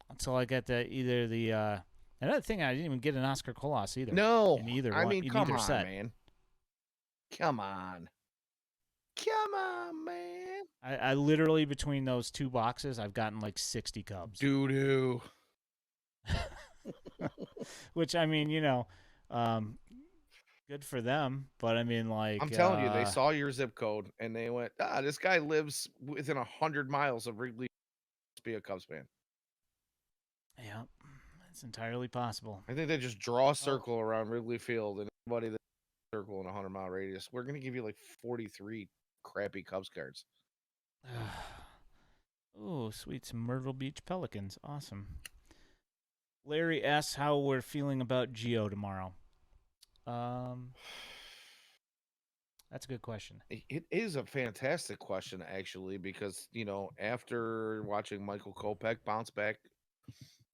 until I get either the another thing. I didn't even get an Oscar Colas either. No, in either I one, mean, in come either on, set. man. Come on, man. I literally between those two boxes, I've gotten like 60 Cubs. Doo-doo. Which I mean, good for them. But I mean, like, I'm telling you, they saw your zip code and they went, this guy lives within 100 miles of Wrigley. Must be a Cubs fan. yeah, it's entirely possible. I think they just draw a circle around Wrigley Field and anybody that circle in a 100-mile radius, we're gonna give you like 43 crappy Cubs cards. Oh, sweet, some Myrtle Beach Pelicans, awesome. Larry asks how we're feeling about Gio tomorrow. That's a good question. It is a fantastic question, actually, because after watching Michael Kopech bounce back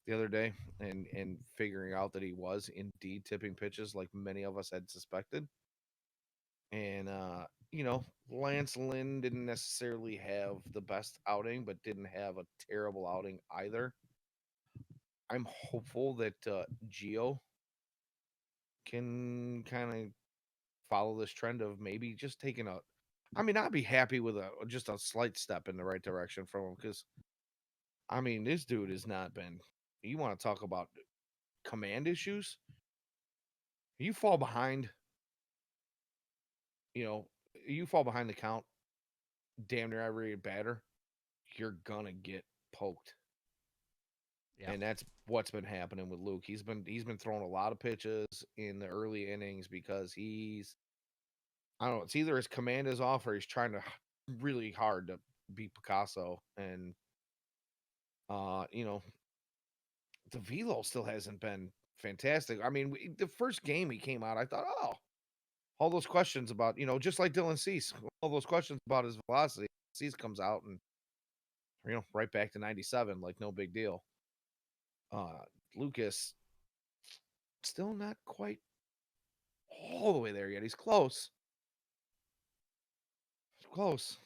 the other day and figuring out that he was indeed tipping pitches like many of us had suspected, and Lance Lynn didn't necessarily have the best outing, but didn't have a terrible outing either. I'm hopeful that Gio can kind of follow this trend of maybe just taking a. I mean, I'd be happy with just a slight step in the right direction from him because, I mean, this dude has not been. You want to talk about command issues? You fall behind. You fall behind the count. Damn near every batter, you're gonna get poked. Yeah. And that's what's been happening with Luke. He's been throwing a lot of pitches in the early innings because I don't know, it's either his command is off or he's trying to really hard to beat Picasso. And the velo still hasn't been fantastic. I mean, the first game he came out, I thought, oh, all those questions about, just like Dylan Cease, all those questions about his velocity. Cease comes out and right back to 97, like no big deal. Lucas still not quite all the way there yet. He's close. He's close.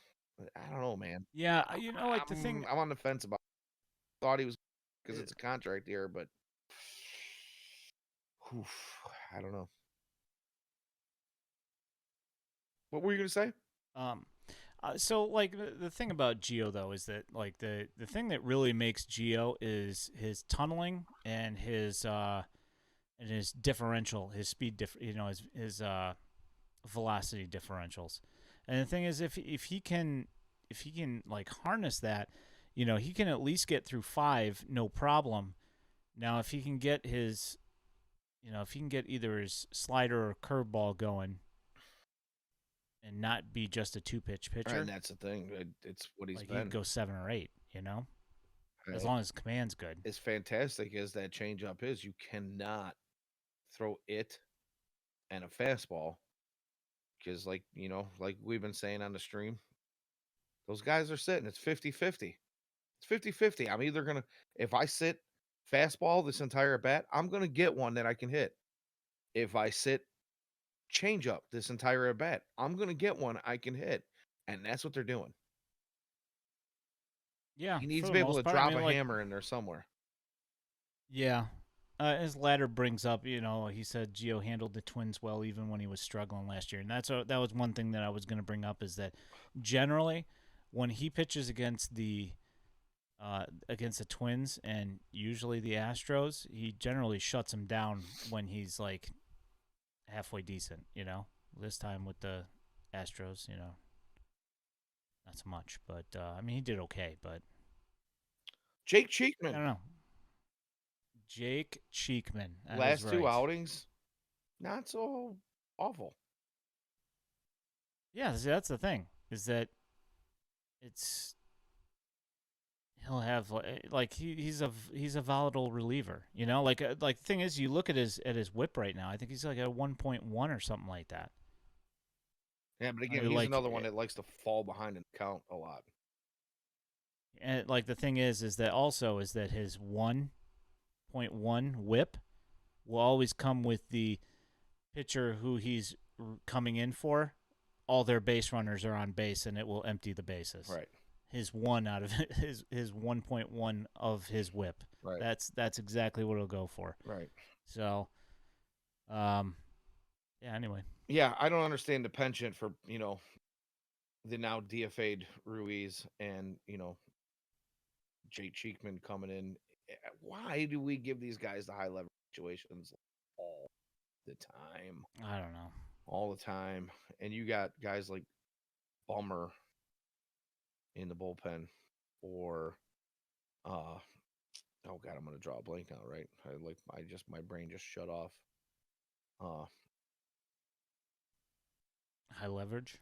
I don't know, man. Yeah, like the thing. I'm on the fence about. Thought he was because it's a contract year, but I don't know. What were you gonna say? So like the thing about Gio though is that like the thing that really makes Gio is his tunneling and his differential, his speed his velocity differentials. And the thing is if he can like harness that, he can at least get through 5 no problem. Now if he can get his if he can get either his slider or curveball going and not be just a 2-pitch pitcher. Right, and that's the thing. It's what he's like been. He'd go 7 or 8, Right. as long as command's good. As fantastic as that changeup is, you cannot throw it and a fastball because, like we've been saying on the stream, those guys are sitting. It's 50-50. It's 50-50. I'm either gonna, if I sit fastball this entire at bat, I'm gonna get one that I can hit. If I sit change up this entire at bat, I'm gonna get one I can hit, and that's what they're doing. Yeah, he needs to be able to drop a hammer in there somewhere. Yeah, his ladder brings up, he said Gio handled the Twins well even when he was struggling last year, and that was one thing that I was going to bring up is that generally when he pitches against the Twins and usually the Astros, he generally shuts them down when he's like halfway decent. This time with the Astros, not so much, but I mean he did okay, but Jake Cheekman. I don't know. Jake Cheekman. Last 2 outings, not so awful. Yeah, that's the thing. Is that he'll have like he's a volatile reliever. Like the thing is, you look at his whip right now. I think he's like at 1.1 or something like that. Yeah, but again, he's another one that likes to fall behind and count a lot. And like the thing is that also is that his 1.1 whip will always come with the pitcher who he's coming in for. All their base runners are on base, and it will empty the bases. Right. His 1 out of his 1.1 of his whip. Right. That's exactly what it'll go for. Right. So, yeah. Anyway. Yeah, I don't understand the penchant for the now DFA'd Ruiz and Jake Cheekman coming in. Why do we give these guys the high level situations all the time. I don't know. All the time. And you got guys like Bummer in the bullpen, or oh god, I'm gonna draw a blank now, right? My brain just shut off. High leverage.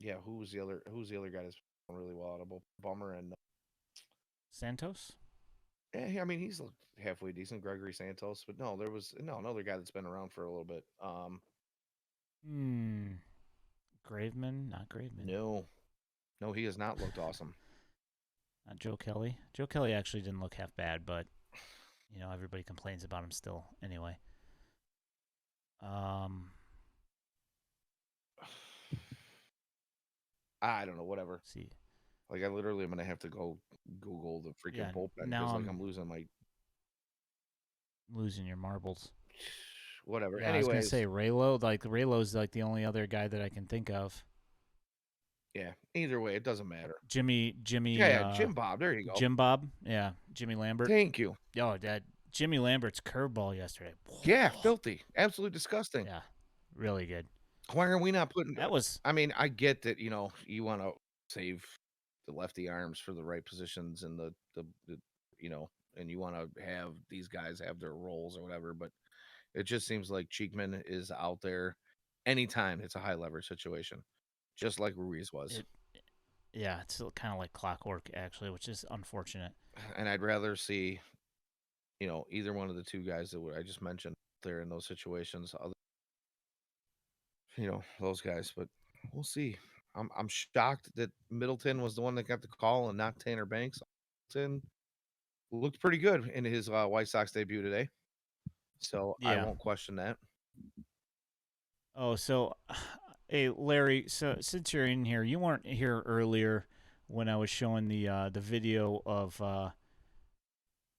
Yeah, who's the other guy that's really well out of Bummer and Santos. yeah, I mean he's halfway decent, Gregory Santos, but no, there was another guy that's been around for a little bit. Graveman, not Graveman. No, he has not looked awesome. Not Joe Kelly. Joe Kelly actually didn't look half bad, but everybody complains about him still anyway. I don't know, whatever. See. Like, I literally am going to have to go Google the freaking bullpen now because, I'm losing your marbles. Whatever. Yeah, anyways. I was going to say Raylo. Raylo's the only other guy that I can think of. Yeah, either way, it doesn't matter. Jimmy. Yeah, Jim Bob. There you go. Jim Bob. Yeah, Jimmy Lambert. Thank you. Oh, Jimmy Lambert's curveball yesterday. Yeah, filthy. Absolutely disgusting. Yeah, really good. Why are we not putting that? Was I mean, I get that you want to save the lefty arms for the right positions and the and you want to have these guys have their roles or whatever, but it just seems like Cheekman is out there anytime it's a high leverage situation, just like Ruiz was. Yeah, it's kind of like clockwork actually, which is unfortunate. And I'd rather see, either one of the two guys that I just mentioned there in those situations, other, those guys. But we'll see. I'm shocked that Middleton was the one that got the call and not Tanner Banks. Middleton looked pretty good in his White Sox debut today, so I won't question that. Oh, so hey Larry, so since you're in here, you weren't here earlier when I was showing the video of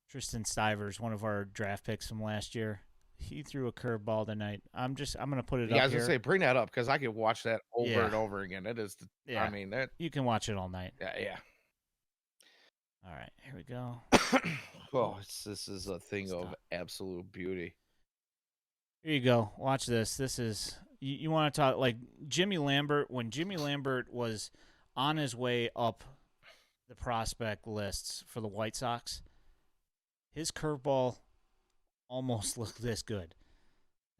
Tristan Stivors, one of our draft picks from last year. He threw a curveball tonight. I'm gonna put it up here. Yeah, I was gonna say, bring that up because I could watch that over and over again. It is, I mean, that you can watch it all night. Yeah. All right, here we go. Well, this is a thing of absolute beauty. Here you go. Watch this. This is you want to talk like Jimmy Lambert. When Jimmy Lambert was on his way up the prospect lists for the White Sox, his curveball almost looked this good.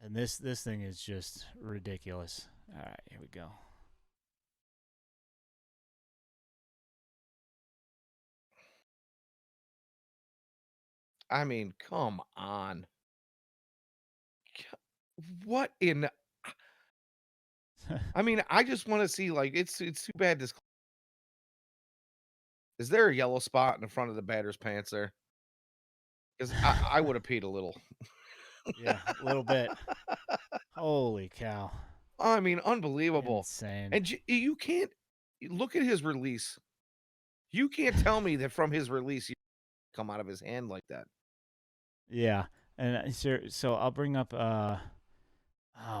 And this thing is just ridiculous. All right, here we go. I mean, come on. What in? I mean, I just want to see, like, it's too bad this. Is there a yellow spot in the front of the batter's pants there? Because I would have peed a little. Yeah, a little bit. Holy cow. I mean, unbelievable. Insane. And you can't look at his release. You can't tell me that from his release you come out of his hand like that. Yeah. And so I'll bring up oh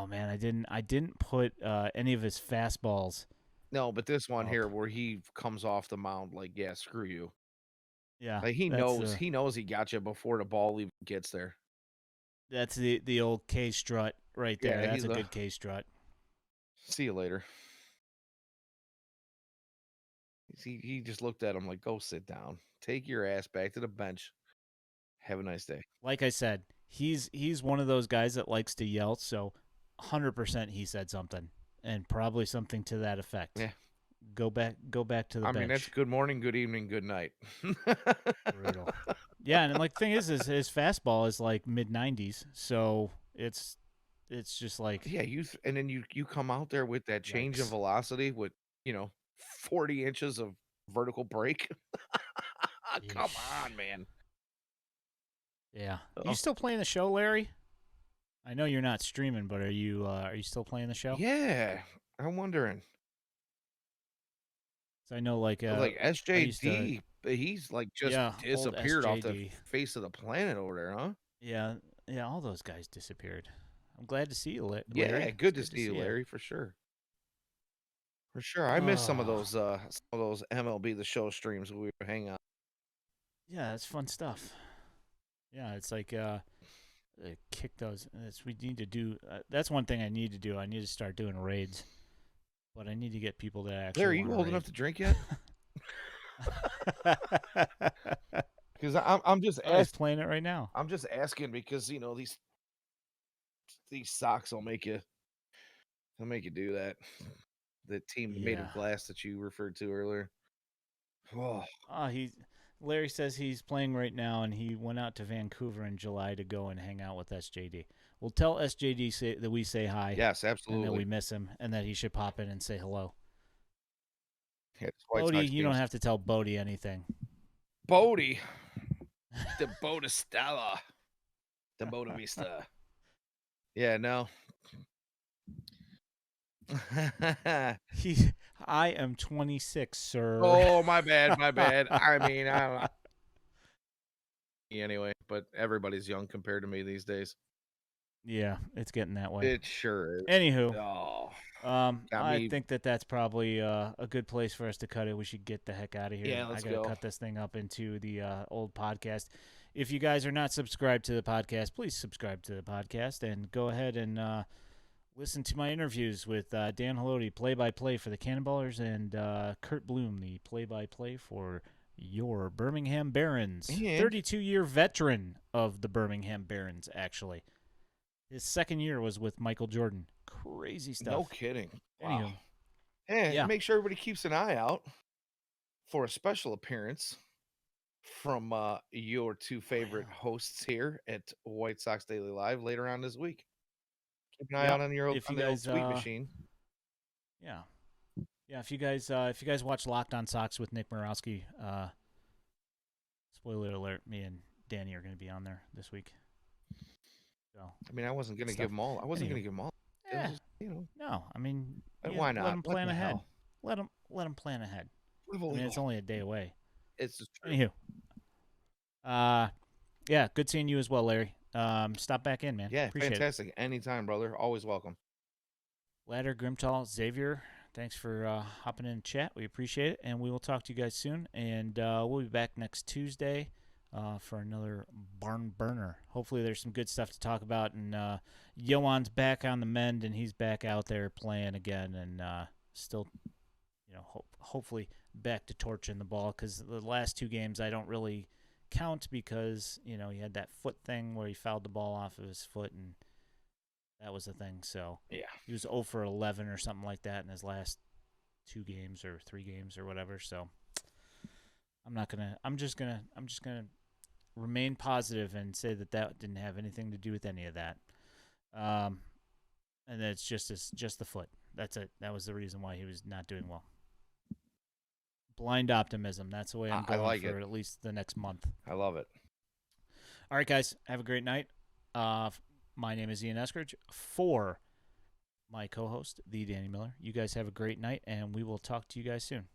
man, I didn't put any of his fastballs. No, but this one here where he comes off the mound like, yeah, screw you. Yeah. Like he knows he got you before the ball even gets there. That's the old K strut right there. Yeah, that's a good K strut. See you later. He just looked at him like, go sit down. Take your ass back to the bench. Have a nice day. Like I said, he's one of those guys that likes to yell, so 100% he said something. And probably something to that effect. Yeah. Go back to the bench. I mean, that's good morning, good evening, good night. Brutal. Yeah, and like thing is his fastball is like mid-90s, so it's just like and then you come out there with that change of velocity with 40 inches of vertical break. Come on, man. Yeah. You still playing the show, Larry? I know you're not streaming, but are you still playing the show? Yeah, I'm wondering. So I know like SJD, he's like just disappeared off the face of the planet over there, huh? Yeah, all those guys disappeared. I'm glad to see you, Larry. Yeah, good to see you, Larry, for sure. For sure. I miss some of those MLB The Show streams where we were hanging out. Yeah, it's fun stuff. Yeah, it's like kick those. We need to do. That's one thing I need to do. I need to start doing raids, but I need to get people that actually. Larry, are you old enough to drink yet? Because I'm just asking. Playing it right now. I'm just asking because these socks will make you. They'll make you do that. The team made of glass that you referred to earlier. Oh, Larry says he's playing right now, and he went out to Vancouver in July to go and hang out with SJD. We'll tell SJD that we say hi. Yes, absolutely. And that we miss him, and that he should pop in and say hello. Yeah, Bodie, you don't have to tell Bodie anything. Bodie. The Bodistella. The Bodavista. Yeah, no. I am 26, sir. Oh, my bad. I mean, I don't know. Anyway, but everybody's young compared to me these days. Yeah, it's getting that way. It sure is. Anywho, I think that's probably a good place for us to cut it. We should get the heck out of here. Yeah, let's go. I gotta cut this thing up into the old podcast. If you guys are not subscribed to the podcast, please subscribe to the podcast and go ahead and listen to my interviews with Dan Haloti, play-by-play for the Cannonballers, and Kurt Bloom, the play-by-play for your Birmingham Barons. 32-year veteran of the Birmingham Barons, actually. His second year was with Michael Jordan. Crazy stuff. No kidding. Anywho. Wow. And make sure everybody keeps an eye out for a special appearance from your two favorite hosts here at White Sox Daily Live later on this week. Keep an eye out on your old tweet machine. Yeah. If you guys watch Locked On Sox with Nick Morawski, spoiler alert, me and Danny are going to be on there this week. So I mean, I wasn't going to give them all. Going to give them all. Yeah. Just, No, I mean, why not? Let them plan ahead. Let them plan ahead. I mean, it's only a day away. It's just true. Anywho, yeah, good seeing you as well, Larry. Stop back in, man. Yeah, appreciate fantastic. It. Anytime, brother. Always welcome. Ladder, Grimtall, Xavier, thanks for hopping in and chat. We appreciate it, and we will talk to you guys soon. And we'll be back next Tuesday for another barn burner. Hopefully there's some good stuff to talk about. And Yoan's back on the mend, and he's back out there playing again, and still, hopefully back to torching the ball, because the last two games I don't really count because, he had that foot thing where he fouled the ball off of his foot, and that was the thing. So yeah, he was 0 for 11 or something like that in his last 2 games or 3 games or whatever. So I'm just gonna remain positive and say that didn't have anything to do with any of that. And it's just the foot. That's it. That was the reason why he was not doing well. Blind optimism. That's the way I'm going for at least the next month. I love it. All right, guys. Have a great night. My name is Ian Eskridge. For my co-host, the Danny Miller. You guys have a great night, and we will talk to you guys soon.